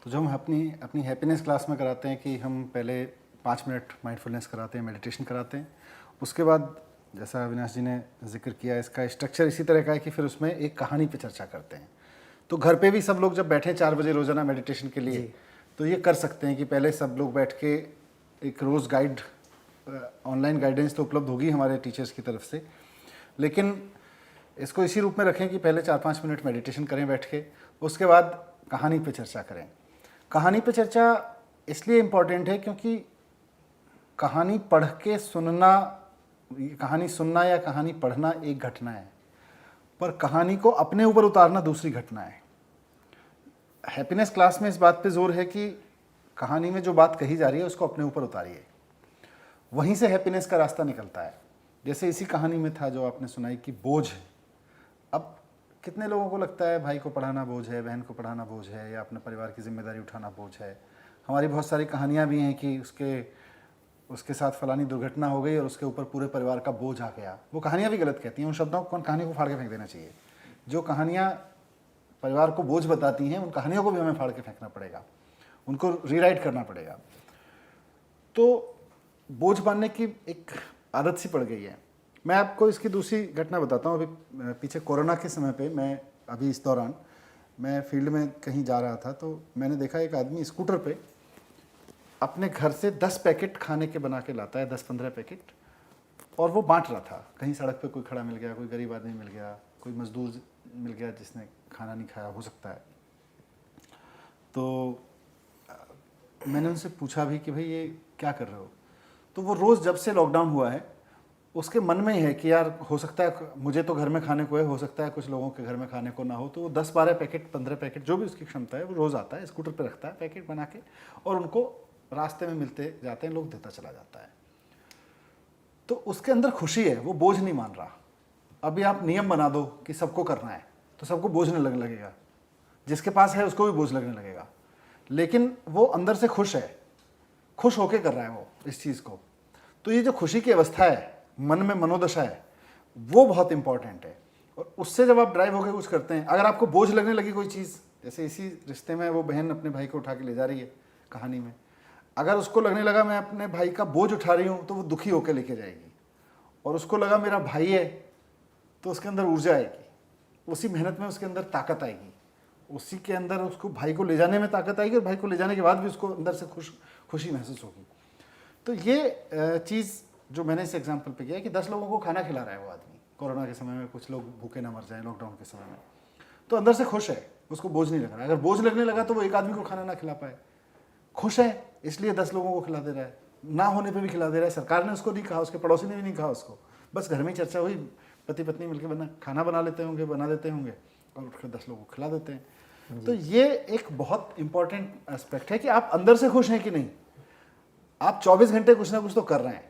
Speaker 2: तो जो हम अपनी हैप्पीनेस क्लास में कराते हैं कि हम पहले 5 मिनट माइंडफुलनेस कराते हैं, मेडिटेशन कराते हैं। उसके बाद जैसा अविनाश जी ने जिक्र किया, इसका स्ट्रक्चर इसी तरह का है कि फिर उसमें एक कहानी पे चर्चा करते हैं। तो घर पे भी सब लोग जब बैठे 4 बजे रोज़ाना मेडिटेशन के लिए, तो ये कर सकते हैं कि पहले सब लोग बैठ के एक रोज़ गाइड, ऑनलाइन गाइडेंस तो उपलब्ध होगी हमारे टीचर्स की तरफ से, लेकिन इसको इसी रूप में रखें कि पहले 4-5 मिनट मेडिटेशन करें बैठ के, उसके बाद कहानी पे चर्चा करें। कहानी पे चर्चा इसलिए इम्पॉर्टेंट है क्योंकि कहानी पढ़ के सुनना, कहानी सुनना या कहानी पढ़ना एक घटना है, पर कहानी को अपने ऊपर उतारना दूसरी घटना है। हैप्पीनेस क्लास में इस बात पे जोर है कि कहानी में जो बात कही जा रही है उसको अपने ऊपर उतारिए, वहीं से हैप्पीनेस का रास्ता निकलता है। जैसे इसी कहानी में था जो आपने सुनाई कि बोझ है। अब कितने लोगों को लगता है भाई को पढ़ाना बोझ है, बहन को पढ़ाना बोझ है, या अपने परिवार की जिम्मेदारी उठाना बोझ है। हमारी बहुत सारी कहानियाँ भी हैं कि उसके साथ फलानी दुर्घटना हो गई और उसके ऊपर पूरे परिवार का बोझ आ गया। वो कहानियाँ भी गलत कहती हैं, उन शब्दों को, कहानी को फाड़ के फेंक देना चाहिए। जो कहानियाँ परिवार को बोझ बताती हैं, उन कहानियों को भी हमें फाड़ के फेंकना पड़ेगा, उनको रीराइट करना पड़ेगा। तो बोझ बांधने की एक आदत सी पड़ गई है। मैं आपको इसकी दूसरी घटना बताता हूँ। अभी पीछे कोरोना के समय पे अभी इस दौरान मैं फील्ड में कहीं जा रहा था, तो मैंने देखा एक आदमी स्कूटर पे अपने घर से 10 पैकेट खाने के बना के लाता है, 10-15 पैकेट, और वो बांट रहा था। कहीं सड़क पे कोई खड़ा मिल गया, कोई गरीब आदमी मिल गया, कोई मजदूर मिल गया जिसने खाना नहीं खाया हो सकता है। तो मैंने उनसे पूछा भी कि भाई ये क्या कर रहे हो। तो वो रोज़ जब से लॉकडाउन हुआ है उसके मन में ही है कि यार हो सकता है मुझे तो घर में खाने को है, हो सकता है कुछ लोगों के घर में खाने को ना हो। तो वो 10-12 पैकेट, 15 पैकेट, जो भी उसकी क्षमता है, वो रोज़ आता है, स्कूटर पे रखता है पैकेट बना के, और उनको रास्ते में मिलते जाते हैं लोग, देता चला जाता है। तो उसके अंदर खुशी है, वो बोझ नहीं मान रहा। अभी आप नियम बना दो कि सबको करना है तो सबको बोझ नहीं लगने लगेगा, जिसके पास है उसको भी बोझ लगने लगेगा। लेकिन वो अंदर से खुश है, खुश होके कर रहा है वो इस चीज़ को। तो ये जो खुशी की अवस्था है, मन में मनोदशा है, वो बहुत इंपॉर्टेंट है। और उससे जब आप ड्राइव होकर कुछ करते हैं, अगर आपको बोझ लगने लगी कोई चीज़, जैसे इसी रिश्ते में वो बहन अपने भाई को उठा के ले जा रही है कहानी में, अगर उसको लगने लगा मैं अपने भाई का बोझ उठा रही हूँ, तो वो दुखी होकर लेके जाएगी। और उसको लगा मेरा भाई है, तो उसके अंदर ऊर्जा आएगी, उसी मेहनत में उसके अंदर ताकत आएगी, उसी के अंदर उसको भाई को ले जाने में ताकत आएगी, और भाई को ले जाने के बाद भी उसको अंदर से खुशी महसूस होगी। तो ये चीज़ जो मैंने इस एग्जाम्पल पे किया है कि 10 लोगों को खाना खिला रहा है वो आदमी कोरोना के समय में, कुछ लोग भूखे ना मर जाएं लॉकडाउन के समय में, तो अंदर से खुश है, उसको बोझ नहीं लग रहा है। अगर बोझ लगने लगा तो वो एक आदमी को खाना ना खिला पाए। खुश है इसलिए 10 लोगों को खिला दे रहा है, ना होने पे भी खिला दे रहा है। सरकार ने उसको नहीं कहा, उसके पड़ोसी ने भी नहीं कहा उसको, बस घर में चर्चा हुई, पति पत्नी मिलकर खाना बना देते होंगे और फिर 10 लोगों को खिला देते हैं। तो ये एक बहुत इंपॉर्टेंट एस्पेक्ट है कि आप अंदर से खुश हैं कि नहीं। आप 24 घंटे कुछ ना कुछ तो कर रहे हैं,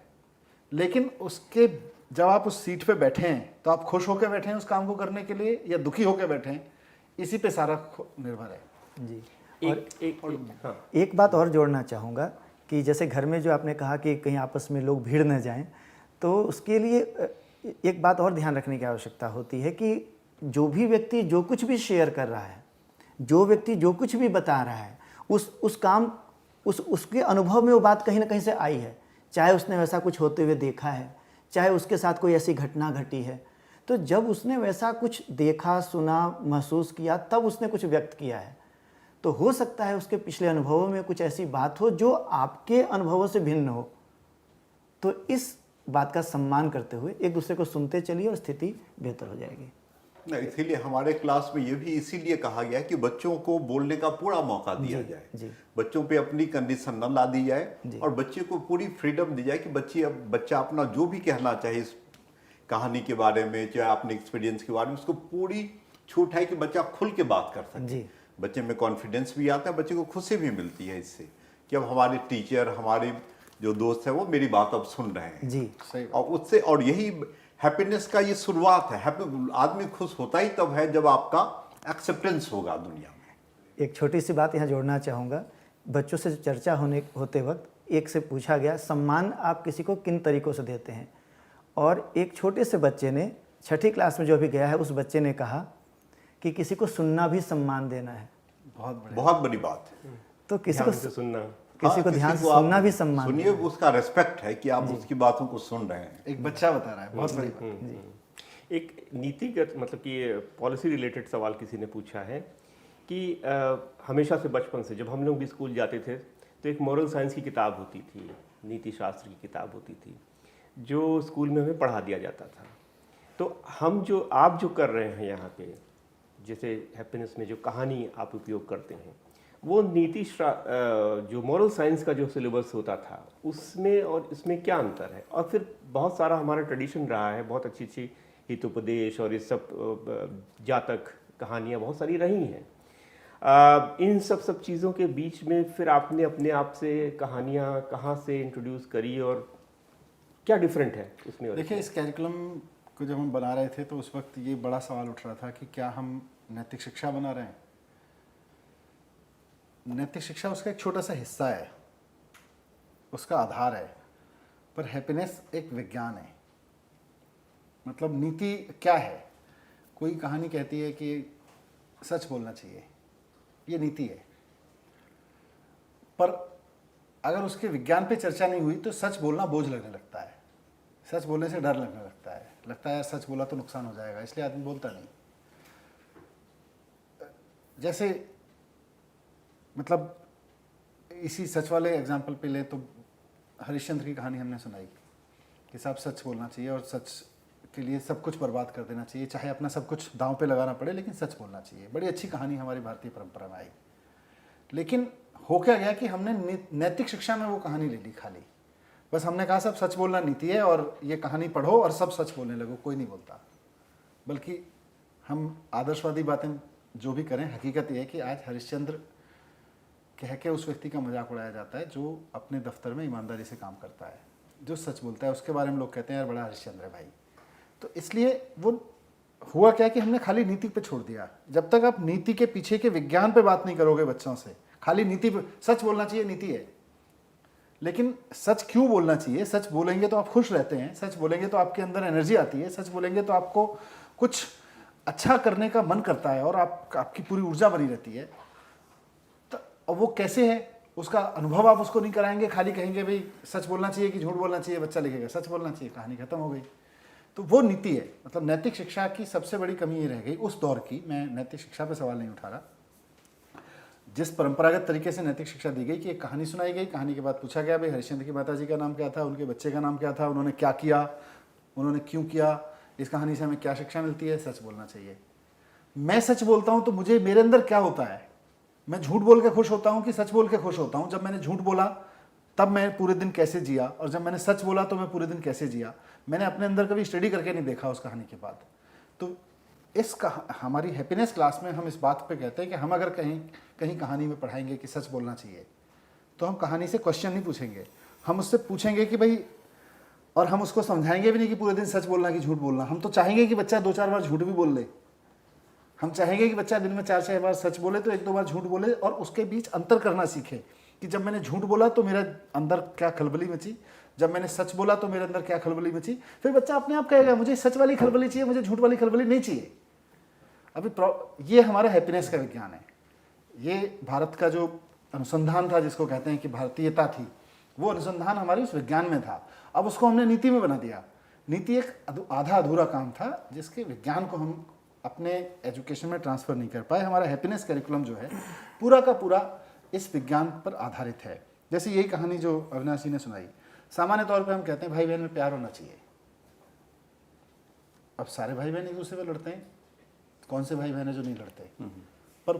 Speaker 2: लेकिन उसके जब आप उस सीट पे बैठे हैं तो आप खुश होकर बैठे हैं उस काम को करने के लिए या दुखी होकर बैठे हैं, इसी पे सारा निर्भर है जी।
Speaker 3: एक बात और जोड़ना चाहूँगा कि जैसे घर में जो आपने कहा कि कहीं आपस में लोग भीड़ न जाएं, तो उसके लिए एक बात और ध्यान रखने की आवश्यकता होती है कि जो भी व्यक्ति जो कुछ भी शेयर कर रहा है, जो व्यक्ति जो कुछ भी बता रहा है, उसके अनुभव में वो बात कहीं ना कहीं से आई है, चाहे उसने वैसा कुछ होते हुए देखा है, चाहे उसके साथ कोई ऐसी घटना घटी है। तो जब उसने वैसा कुछ देखा, सुना, महसूस किया, तब उसने कुछ व्यक्त किया है। तो हो सकता है उसके पिछले अनुभवों में कुछ ऐसी बात हो जो आपके अनुभवों से भिन्न हो। तो इस बात का सम्मान करते हुए एक दूसरे को सुनते चलिए और स्थिति बेहतर हो जाएगी।
Speaker 1: नहीं, इसीलिए हमारे क्लास में ये भी इसीलिए कहा गया कि बच्चों को बोलने का पूरा मौका दिया जाए, बच्चों पे अपनी कंडीशन न ला दी जाए और बच्चे को पूरी फ्रीडम दी जाए कि बच्चा अपना जो भी कहना चाहे इस कहानी के बारे में, चाहे अपने एक्सपीरियंस के बारे में, उसको पूरी छूट है कि बच्चा खुल के बात कर सके।
Speaker 3: जी।
Speaker 1: बच्चे में कॉन्फिडेंस भी आता है, बच्चे को खुशी भी मिलती है इससे कि अब हमारे टीचर, हमारे जो दोस्त हैं वो मेरी बात अब सुन रहे हैं।
Speaker 3: जी।
Speaker 2: सही
Speaker 1: और उससे, और यही हैप्पीनेस का ये शुरुआत है। आदमी खुश होता ही तब है जब आपका एक्सेप्टेंस होगा दुनिया में।
Speaker 3: एक छोटी सी बात यहाँ जोड़ना चाहूँगा। बच्चों से चर्चा होते वक्त एक से पूछा गया, सम्मान आप किसी को किन तरीक़ों से देते हैं? और एक छोटे से बच्चे ने, 6ठी क्लास में जो अभी गया है, उस बच्चे ने कहा कि किसी को सुनना भी सम्मान देना है।
Speaker 1: बहुत बड़ी बात है।
Speaker 3: तो किसी
Speaker 4: ध्यान से सुनना,
Speaker 3: किसी को ध्यान से
Speaker 1: आप
Speaker 3: सुनना भी सम्मान
Speaker 1: सुनिए,
Speaker 3: देना है।
Speaker 1: उसका रेस्पेक्ट है कि आप उसकी बातों को सुन रहे हैं।
Speaker 2: एक बच्चा बता रहा है, बहुत बड़ी बात।
Speaker 4: एक नीतिगत, मतलब कि पॉलिसी रिलेटेड सवाल किसी ने पूछा है कि हमेशा से बचपन से जब हम लोग भी स्कूल जाते थे तो एक मॉरल साइंस की किताब होती थी, नीति शास्त्र की किताब होती थी, जो स्कूल में हमें पढ़ा दिया जाता था। तो आप जो कर रहे हैं यहाँ पे, जैसे हैप्पीनेस में जो कहानी आप उपयोग करते हैं, वो जो मॉरल साइंस का जो सिलेबस होता था उसमें और इसमें क्या अंतर है? और फिर बहुत सारा हमारा ट्रेडिशन रहा है, बहुत अच्छी अच्छी हितोपदेश और ये सब जातक कहानियाँ बहुत सारी रही हैं। इन सब चीज़ों के बीच में फिर आपने अपने आप से कहानियाँ कहाँ से इंट्रोड्यूस करी और क्या डिफरेंट है उसमें? और
Speaker 2: देखिए, इस कैरिकुलम को जब हम बना रहे थे तो उस वक्त ये बड़ा सवाल उठ रहा था कि क्या हम नैतिक शिक्षा बना रहे हैं? नैतिक शिक्षा उसका एक छोटा सा हिस्सा है, उसका आधार है, पर हैप्पीनेस एक विज्ञान है। मतलब नीति क्या है? कोई कहानी कहती है कि सच बोलना चाहिए, ये नीति है। पर अगर उसके विज्ञान पे चर्चा नहीं हुई तो सच बोलना बोझ लगने लगता है, सच बोलने से डर लगने लगता है यार सच बोला तो नुकसान हो जाएगा, इसलिए आदमी बोलता नहीं। जैसे मतलब इसी सच वाले एग्जाम्पल पे ले तो हरिश्चंद्र की कहानी हमने सुनाई कि साहब सच बोलना चाहिए और सच के लिए सब कुछ बर्बाद कर देना चाहिए, चाहे अपना सब कुछ दांव पे लगाना पड़े, लेकिन सच बोलना चाहिए। बड़ी अच्छी कहानी हमारी भारतीय परंपरा में आई। लेकिन हो क्या गया कि हमने नैतिक शिक्षा में वो कहानी ले ली खाली। बस हमने कहा सब सच बोलना नीति है और ये कहानी पढ़ो और सब सच बोलने लगो, कोई नहीं बोलता। बल्कि हम आदर्शवादी बातें जो भी करें, हकीकत ये है कि आज हरिश्चंद्र कह के उस व्यक्ति का मजाक उड़ाया जाता है जो अपने दफ्तर में ईमानदारी से काम करता है, जो सच बोलता है, उसके बारे में लोग कहते हैं यार बड़ा हरिश्चंद्र है भाई। तो इसलिए वो हुआ क्या कि हमने खाली नीति पे छोड़ दिया। जब तक आप नीति के पीछे के विज्ञान पे बात नहीं करोगे बच्चों से, खाली नीति पे, सच बोलना चाहिए नीति है, लेकिन सच क्यों बोलना चाहिए? सच बोलेंगे तो आप खुश रहते हैं, सच बोलेंगे तो आपके अंदर एनर्जी आती है, सच बोलेंगे तो आपको कुछ अच्छा करने का मन करता है और आपकी पूरी ऊर्जा बनी रहती है। तो वो कैसे है, उसका अनुभव आप उसको नहीं कराएंगे, खाली कहेंगे भाई सच बोलना चाहिए कि झूठ बोलना चाहिए, बच्चा लिखेगा सच बोलना चाहिए, कहानी खत्म हो गई। तो वो नीति है। मतलब नैतिक शिक्षा की सबसे बड़ी कमी ये रह गई उस दौर की। मैं नैतिक शिक्षा पे सवाल नहीं उठा रहा। जिस परंपरागत तरीके से नैतिक शिक्षा दी गई कि एक कहानी सुनाई गई, कहानी के बाद पूछा गया भाई हरिश्चंद्र की माताजी का नाम क्या था, उनके बच्चे का नाम क्या था, उन्होंने क्या किया, उन्होंने क्यों किया, इस कहानी से हमें क्या शिक्षा मिलती है, सच बोलना चाहिए। मैं सच बोलता हूँ तो मुझे मेरे अंदर क्या होता है? मैं झूठ बोल के खुश होता हूँ कि सच बोल के खुश होता हूँ? जब मैंने झूठ बोला तब मैं पूरे दिन कैसे जिया, और जब मैंने सच बोला तो मैं पूरे दिन कैसे जिया? मैंने अपने अंदर कभी स्टडी करके नहीं देखा उस कहानी के बाद। तो हमारी हैप्पीनेस क्लास में हम इस बात पे कहते हैं कि हम अगर कहीं कहानी में पढ़ाएंगे कि सच बोलना चाहिए, तो हम कहानी से क्वेश्चन नहीं पूछेंगे, हम उससे पूछेंगे कि भाई, और हम उसको समझाएंगे भी नहीं कि पूरे दिन सच बोलना कि झूठ बोलना। हम तो चाहेंगे कि बच्चा 2-4 बार झूठ भी बोल ले। हम चाहेंगे कि बच्चा दिन में 4-6 बार सच बोले तो 1-2 बार झूठ बोले, और उसके बीच अंतर करना सीखे कि जब मैंने झूठ बोला तो मेरे अंदर क्या खलबली मची, जब मैंने सच बोला तो मेरे अंदर क्या खलबली मची। फिर बच्चा अपने आप कहेगा मुझे सच वाली खलबली चाहिए, मुझे झूठ वाली खलबली नहीं चाहिए। अभी ये हमारा हैप्पीनेस का विज्ञान है। ये भारत का जो अनुसंधान था, जिसको कहते हैं कि भारतीयता थी, वो अनुसंधान हमारे उस विज्ञान में था। अब उसको हमने नीति में बना दिया। नीति एक आधा अधूरा काम था जिसके विज्ञान को हम अपने एजुकेशन में ट्रांसफर नहीं कर पाए। हमारा हैप्पीनेस करिकुलम जो है पूरा का पूरा इस विज्ञान पर आधारित है। जैसे यही कहानी जो अविनाश जी ने सुनाई, सामान्य तौर पे हम कहते हैं भाई बहन में प्यार होना चाहिए। अब सारे भाई बहन एक दूसरे पे लड़ते हैं, कौन से भाई बहन है जो नहीं लड़ते? पर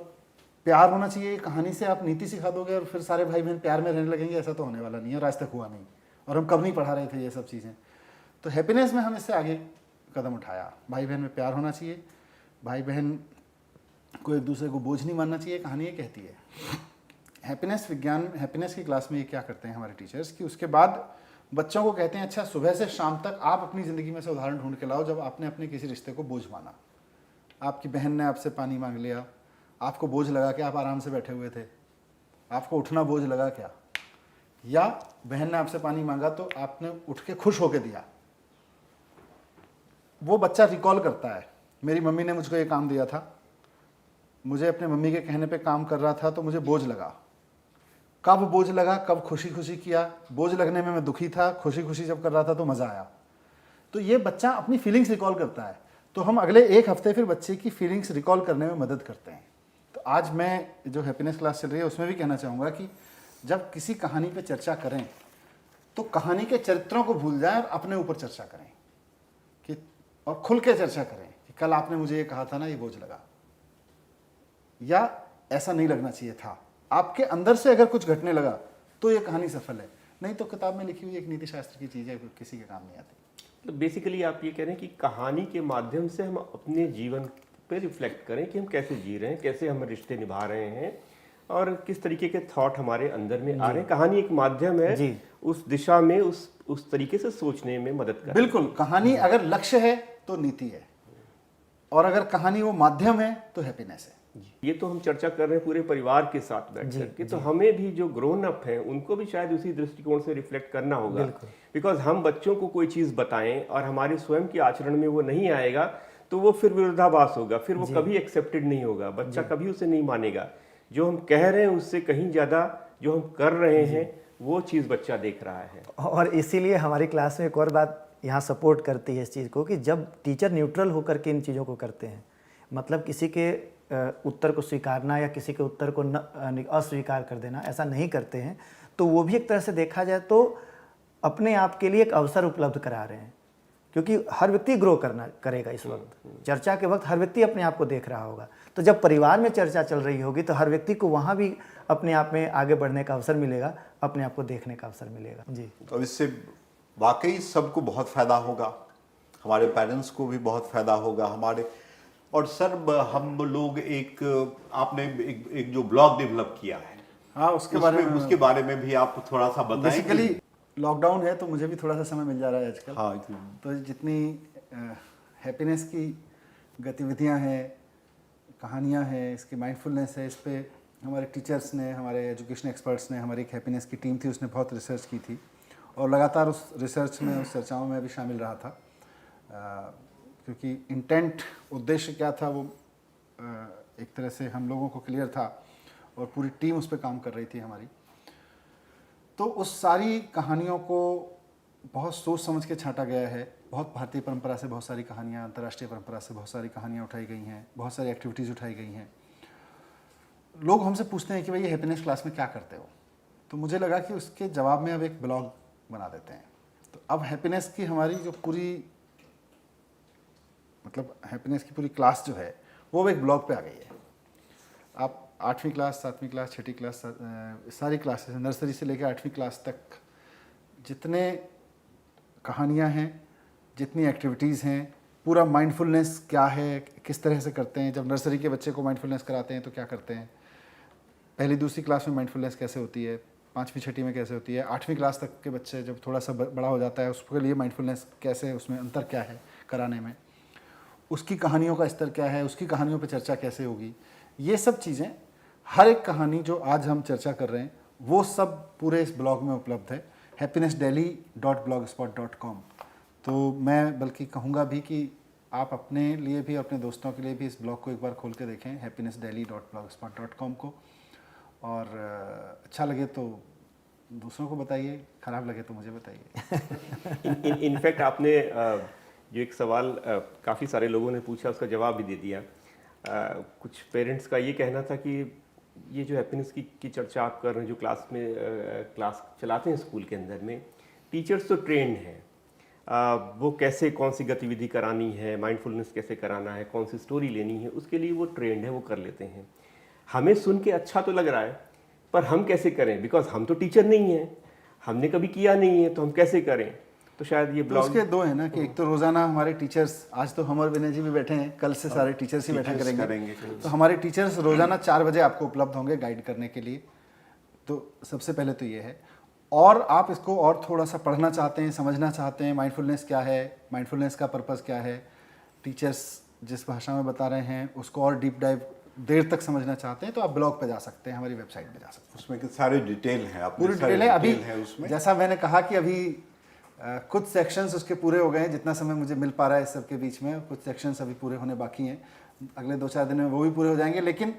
Speaker 2: प्यार होना चाहिए कहानी से आप नीति सिखा दोगे और फिर सारे भाई बहन प्यार में रहने लगेंगे, ऐसा तो होने वाला नहीं है, और आज तक हुआ नहीं, और हम कब नहीं पढ़ा रहे थे ये सब चीज़ें। तो हैप्पीनेस में हम इससे आगे कदम उठाया। भाई बहन में प्यार होना चाहिए, भाई बहन को एक दूसरे को बोझ नहीं मानना चाहिए। कहानी ये कहती है हैप्पीनेस की क्लास में ये क्या करते हैं हमारे टीचर्स कि उसके बाद बच्चों को कहते हैं अच्छा सुबह से शाम तक आप अपनी ज़िंदगी में से उदाहरण ढूंढ के लाओ जब आपने अपने किसी रिश्ते को बोझ माना। आपकी बहन ने आपसे पानी मांग लिया, आपको बोझ लगा कि आप आराम से बैठे हुए थे, आपको उठना बोझ लगा क्या, या बहन ने आपसे पानी मांगा तो आपने उठ के खुश होकर दिया। वो बच्चा रिकॉल करता है मेरी मम्मी ने मुझको ये काम दिया था, मुझे अपने मम्मी के कहने पे काम कर रहा था तो मुझे बोझ लगा। कब बोझ लगा, कब खुशी खुशी किया। बोझ लगने में मैं दुखी था, खुशी खुशी जब कर रहा था तो मज़ा आया। तो ये बच्चा अपनी फीलिंग्स रिकॉल करता है। तो हम अगले एक हफ्ते फिर बच्चे की फीलिंग्स रिकॉल करने में मदद करते हैं। तो आज मैं जो हैप्पीनेस क्लास चल रही है उसमें भी कहना चाहूँगा कि जब किसी कहानी पे चर्चा करें तो कहानी के चरित्रों को भूल जाएं और अपने ऊपर चर्चा करें कि और खुल के चर्चा करें कि कल आपने मुझे ये कहा था ना, ये बोझ लगा, या ऐसा नहीं लगना चाहिए था। आपके अंदर से अगर कुछ घटने लगा तो ये कहानी सफल है, नहीं तो किताब में लिखी हुई एक नीति शास्त्र की चीज़ है, किसी के काम नहीं आती।
Speaker 4: तो बेसिकली आप ये कह रहे हैं कि कहानी के माध्यम से हम अपने जीवन पे रिफ्लेक्ट करें कि हम कैसे जी रहे हैं, कैसे हम रिश्ते निभा रहे हैं और किस तरीके के थॉट हमारे अंदर में आ रहे हैं। कहानी एक माध्यम है
Speaker 3: जी।
Speaker 4: उस दिशा में उस तरीके से सोचने में मदद कर।
Speaker 2: बिल्कुल, कहानी अगर लक्ष्य है तो नीति है, और अगर कहानी वो माध्यम है तो हैप्पीनेस है।
Speaker 4: ये तो हम चर्चा कर रहे हैं पूरे परिवार के साथ बैठ करके, तो हमें भी जो ग्रोन अप हैं उनको भी शायद उसी दृष्टिकोण से रिफ्लेक्ट करना होगा। बिकॉज हम बच्चों को कोई चीज़ बताएं और हमारे स्वयं के आचरण में वो नहीं आएगा तो वो फिर विरोधाभास होगा, फिर वो कभी एक्सेप्टेड नहीं होगा, बच्चा कभी उसे नहीं मानेगा। जो हम कह रहे हैं उससे कहीं ज़्यादा जो हम कर रहे हैं वो चीज़ बच्चा देख रहा है।
Speaker 3: और इसीलिए हमारी क्लास में एक और बात यहाँ सपोर्ट करती है इस चीज़ को कि जब टीचर न्यूट्रल होकर के इन चीज़ों को करते हैं, मतलब किसी के उत्तर को स्वीकारना या किसी के उत्तर को अस्वीकार कर देना, ऐसा नहीं करते हैं, तो वो भी एक तरह से देखा जाए तो अपने आप के लिए एक अवसर उपलब्ध करा रहे हैं। क्योंकि हर व्यक्ति ग्रो करेगा इस वक्त, चर्चा के वक्त हर व्यक्ति अपने आप को देख रहा होगा। तो जब परिवार में चर्चा चल रही होगी तो हर व्यक्ति को वहाँ भी अपने आप में आगे बढ़ने का अवसर मिलेगा, अपने आप को देखने का अवसर मिलेगा। जी,
Speaker 1: तो इससे वाकई सबको बहुत फ़ायदा होगा, हमारे पेरेंट्स को भी बहुत फ़ायदा होगा हमारे। और सर हम लोग आपने एक जो ब्लॉग डेवलप किया है,
Speaker 2: हाँ, उसके
Speaker 1: बारे में भी आप थोड़ा सा बताएं।
Speaker 2: बेसिकली लॉकडाउन है तो मुझे भी थोड़ा सा समय मिल जा रहा है आजकल।
Speaker 1: हाँ,
Speaker 2: तो जितनी हैप्पीनेस की गतिविधियां हैं, कहानियां हैं, इसकी माइंडफुलनेस है, इस पे हमारे टीचर्स ने, हमारे एजुकेशन एक्सपर्ट्स ने, हमारी एक हैप्पीनेस की टीम थी, उसने बहुत रिसर्च की थी और लगातार उस रिसर्च में, उस चर्चाओं में भी शामिल रहा था। क्योंकि इंटेंट, उद्देश्य क्या था वो एक तरह से हम लोगों को क्लियर था और पूरी टीम उस पर काम कर रही थी हमारी। तो उस सारी कहानियों को बहुत सोच समझ के छांटा गया है। बहुत भारतीय परंपरा से बहुत सारी कहानियाँ, अंतर्राष्ट्रीय परंपरा से बहुत सारी कहानियाँ उठाई गई हैं, बहुत सारी एक्टिविटीज़ उठाई गई हैं। लोग हमसे पूछते हैं कि भाई ये हैप्पीनेस क्लास में क्या करते हो, तो मुझे लगा कि उसके जवाब में अब एक ब्लॉग बना देते हैं। तो अब हैप्पीनेस की हमारी जो पूरी, मतलब हैप्पीनेस की पूरी क्लास जो है वो एक ब्लॉग पे आ गई है। आप 8वीं क्लास, 7वीं क्लास, 6ठी क्लास, सारी क्लासेस, नर्सरी से लेकर 8वीं क्लास तक जितने कहानियाँ हैं, जितनी एक्टिविटीज़ हैं, पूरा माइंडफुलनेस क्या है, किस तरह से करते हैं। जब नर्सरी के बच्चे को माइंडफुलनेस कराते हैं तो क्या करते हैं, पहली दूसरी क्लास में माइंडफुलनेस कैसे होती है, 5वीं 6ठी में कैसे होती है, 8वीं क्लास तक के बच्चे जब थोड़ा सा बड़ा हो जाता है उसके लिए माइंडफुलनेस कैसे, उसमें अंतर क्या है कराने में, उसकी कहानियों का स्तर क्या है, उसकी कहानियों पर चर्चा कैसे होगी। ये सब चीज़ें, हर एक कहानी जो आज हम चर्चा कर रहे हैं वो सब पूरे इस ब्लॉग में उपलब्ध है, happinessdaily.blogspot.com। तो मैं बल्कि कहूँगा भी कि आप अपने लिए भी, अपने दोस्तों के लिए भी इस ब्लॉग को एक बार खोल के देखें, happinessdaily.blogspot.com को। और अच्छा लगे तो दूसरों को बताइए, ख़राब लगे तो मुझे बताइए।
Speaker 4: इनफैक्ट आपने जो एक सवाल काफ़ी सारे लोगों ने पूछा उसका जवाब भी दे दिया। कुछ पेरेंट्स का ये कहना था कि ये जो हैप्पीनेस की चर्चा आप कर रहे हैं, जो क्लास में क्लास चलाते हैं स्कूल के अंदर में, टीचर्स तो ट्रेंड हैं, वो कैसे कौन सी गतिविधि करानी है, माइंडफुलनेस कैसे कराना है, कौन सी स्टोरी लेनी है, उसके लिए वो ट्रेंड है, वो कर लेते हैं। हमें सुन के अच्छा तो लग रहा है, पर हम कैसे करें, बिकॉज हम तो टीचर नहीं हैं, हमने कभी किया नहीं है, तो हम कैसे करें। तो शायद ये
Speaker 2: तो
Speaker 4: ब्लॉग
Speaker 2: उसके दो है ना कि एक तो रोजाना हमारे टीचर्स, आज तो हम और विनय जी भी बैठे हैं, कल से सारे टीचर्स ही बैठा
Speaker 1: टीचर्स
Speaker 2: करेंगे। तो हमारे टीचर्स रोजाना 4 बजे आपको उपलब्ध होंगे गाइड करने के लिए। तो सबसे पहले तो ये है। और आप इसको और थोड़ा सा पढ़ना चाहते हैं, समझना चाहते हैं, माइंडफुलनेस क्या है, माइंडफुलनेस का पर्पस क्या है, टीचर्स जिस भाषा में बता रहे हैं उसको और डीप डाइव देर तक समझना चाहते हैं, तो आप ब्लॉग पे जा सकते हैं, हमारी वेबसाइट पे जा सकते हैं।
Speaker 1: उसमें के सारे डिटेल है, अपने
Speaker 2: पूरी
Speaker 1: सारे
Speaker 2: डिटेल है। अभी
Speaker 1: डिटेल है उसमें।
Speaker 2: जैसा मैंने कहा कि अभी कुछ सेक्शंस उसके पूरे हो गए हैं, जितना समय मुझे मिल पा रहा है इस सब के बीच में, कुछ सेक्शंस अभी पूरे होने बाकी हैं, अगले 2-4 दिन में वो भी पूरे हो जाएंगे, लेकिन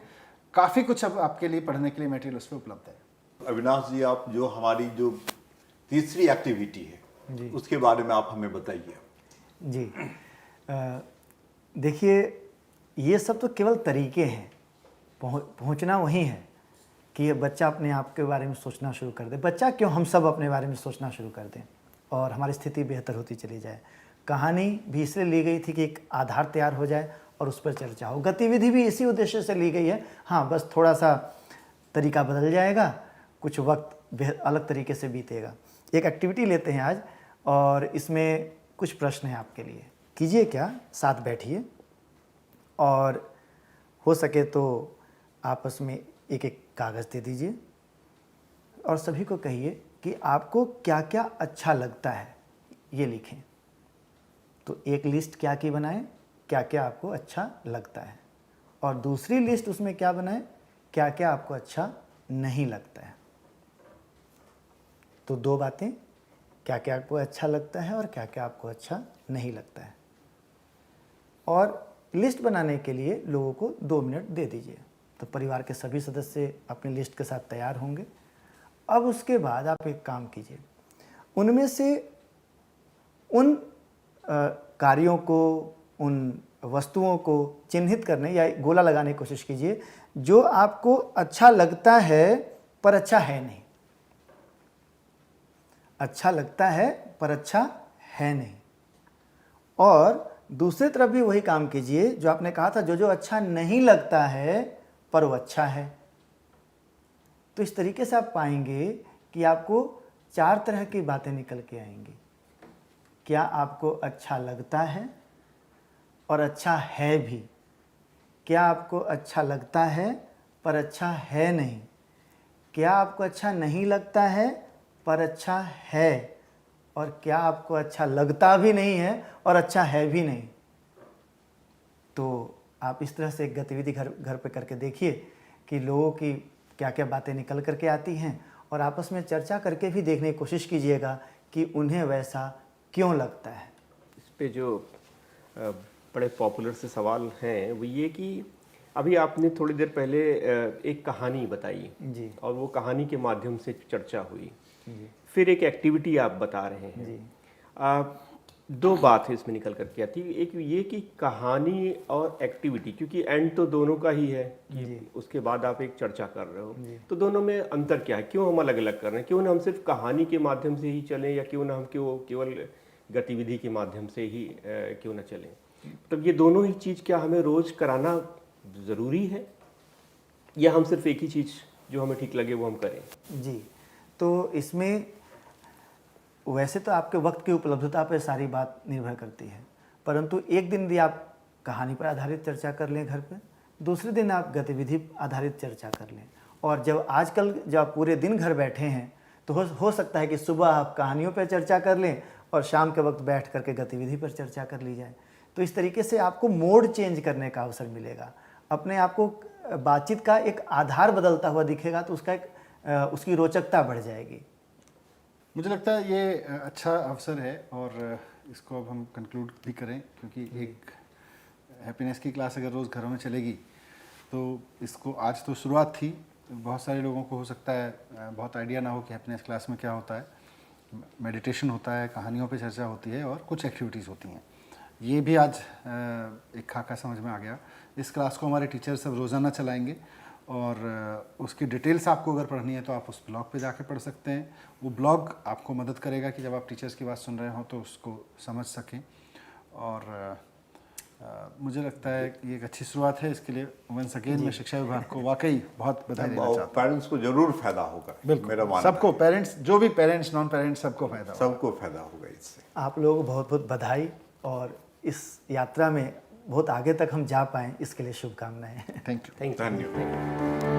Speaker 2: काफ़ी कुछ अब आपके लिए पढ़ने के लिए मटेरियल उस पर उपलब्ध है।
Speaker 1: अविनाश जी, आप जो हमारी जो तीसरी एक्टिविटी है उसके बारे में आप हमें बताइए।
Speaker 3: जी देखिए, ये सब तो केवल तरीके हैं, पहुंचना वही है कि ये बच्चा अपने आप के बारे में सोचना शुरू कर दे। बच्चा क्यों, हम सब अपने बारे में सोचना शुरू कर दें और हमारी स्थिति बेहतर होती चली जाए। कहानी भी इसलिए ली गई थी कि एक आधार तैयार हो जाए और उस पर चर्चा हो। गतिविधि भी इसी उद्देश्य से ली गई है। हाँ, बस थोड़ा सा तरीका बदल जाएगा, कुछ वक्त अलग तरीके से बीतेगा। एक एक्टिविटी लेते हैं आज, और इसमें कुछ प्रश्न हैं आपके लिए। कीजिए क्या, साथ बैठिए और हो सके तो आपस में एक एक कागज़ दे दीजिए और सभी को कहिए कि आपको क्या क्या अच्छा लगता है, ये लिखें। तो एक लिस्ट क्या की बनाएं, क्या क्या आपको अच्छा लगता है, और दूसरी लिस्ट उसमें क्या बनाएं, क्या क्या आपको अच्छा नहीं लगता है। तो 2 बातें, क्या क्या आपको अच्छा लगता है और क्या क्या आपको अच्छा नहीं लगता है। और लिस्ट बनाने के लिए लोगों को 2 मिनट दे दीजिए। तो परिवार के सभी सदस्य अपनी लिस्ट के साथ तैयार होंगे। अब उसके बाद आप एक काम कीजिए, उनमें से उन कार्यों को, उन वस्तुओं को चिन्हित करने या गोला लगाने की कोशिश कीजिए जो आपको अच्छा लगता है पर अच्छा है नहीं। अच्छा लगता है पर अच्छा है नहीं। और दूसरी तरफ भी वही काम कीजिए जो आपने कहा था, जो जो अच्छा नहीं लगता है पर वो अच्छा है। तो इस तरीके से आप पाएंगे कि आपको 4 तरह की बातें निकल के आएंगी। क्या आपको अच्छा लगता है और अच्छा है भी, क्या आपको अच्छा लगता है पर अच्छा है नहीं, क्या आपको अच्छा नहीं लगता है पर अच्छा है, और क्या आपको अच्छा लगता भी नहीं है और अच्छा है भी नहीं। तो आप इस तरह से एक गतिविधि घर पे करके देखिए कि लोगों की क्या क्या बातें निकल करके आती हैं, और आपस में चर्चा करके भी देखने की कोशिश कीजिएगा कि उन्हें वैसा क्यों लगता है।
Speaker 4: इस पे जो बड़े पॉपुलर से सवाल हैं वो ये कि अभी आपने थोड़ी देर पहले एक कहानी बताई
Speaker 3: जी,
Speaker 4: और वो कहानी के माध्यम से चर्चा हुई। फिर एक एक्टिविटी आप बता रहे हैं। 2 बात है इसमें निकल करके आती है। एक ये कि कहानी और एक्टिविटी, क्योंकि एंड तो दोनों का ही है कि उसके बाद आप एक चर्चा कर रहे हो, तो दोनों में अंतर क्या है, क्यों हम अलग अलग कर रहे हैं, क्यों ना हम सिर्फ कहानी के माध्यम से ही चलें, या क्यों ना हम केवल गतिविधि के माध्यम से ही क्यों ना चलें। तो ये दोनों ही चीज़ क्या हमें रोज़ कराना ज़रूरी है, या हम सिर्फ एक ही चीज़ जो हमें ठीक लगे वो हम करें?
Speaker 3: जी, तो इसमें वैसे तो आपके वक्त की उपलब्धता पर सारी बात निर्भर करती है, परंतु एक दिन भी आप कहानी पर आधारित चर्चा कर लें घर पे, दूसरे दिन आप गतिविधि आधारित चर्चा कर लें। और जब आजकल जब आप पूरे दिन घर बैठे हैं तो हो सकता है कि सुबह आप कहानियों पर चर्चा कर लें और शाम के वक्त बैठ करके गतिविधि पर चर्चा कर ली जाए। तो इस तरीके से आपको मोड चेंज करने का अवसर मिलेगा, अपने आप को बातचीत का एक आधार बदलता हुआ दिखेगा, तो उसकी रोचकता बढ़ जाएगी।
Speaker 2: मुझे लगता है ये अच्छा अवसर है, और इसको अब हम कंक्लूड भी करें, क्योंकि एक हैप्पीनेस की क्लास अगर रोज़ घरों में चलेगी तो इसको, आज तो शुरुआत थी, बहुत सारे लोगों को हो सकता है बहुत आइडिया ना हो कि हैप्पीनेस क्लास में क्या होता है। मेडिटेशन होता है, कहानियों पे चर्चा होती है और कुछ एक्टिविटीज़ होती हैं। ये भी आज एक खाका समझ में आ गया। इस क्लास को हमारे टीचर सब रोज़ाना चलाएंगे, और उसकी डिटेल्स आपको अगर पढ़नी है तो आप उस ब्लॉग पे जाके पढ़ सकते हैं। वो ब्लॉग आपको मदद करेगा कि जब आप टीचर्स की बात सुन रहे हो तो उसको समझ सकें। और मुझे लगता है कि ये एक अच्छी शुरुआत है। इसके लिए वंस अगेन मैं शिक्षा विभाग को वाकई बहुत बधाई देना चाहता हूँ।
Speaker 1: पेरेंट्स को जरूर फायदा होगा,
Speaker 2: बिल्कुल,
Speaker 1: मेरा मानना
Speaker 2: सबको, पेरेंट्स, जो भी पेरेंट्स, नॉन पेरेंट्स, सबको फायदा
Speaker 1: है,
Speaker 2: होगा।
Speaker 1: सबको फायदा होगा इससे।
Speaker 3: आप लोगों को बहुत बहुत बधाई, और इस यात्रा में बहुत आगे तक हम जा पाएँ इसके लिए शुभकामनाएं।
Speaker 2: Thank you.
Speaker 4: Thank you.
Speaker 1: धन्यवाद।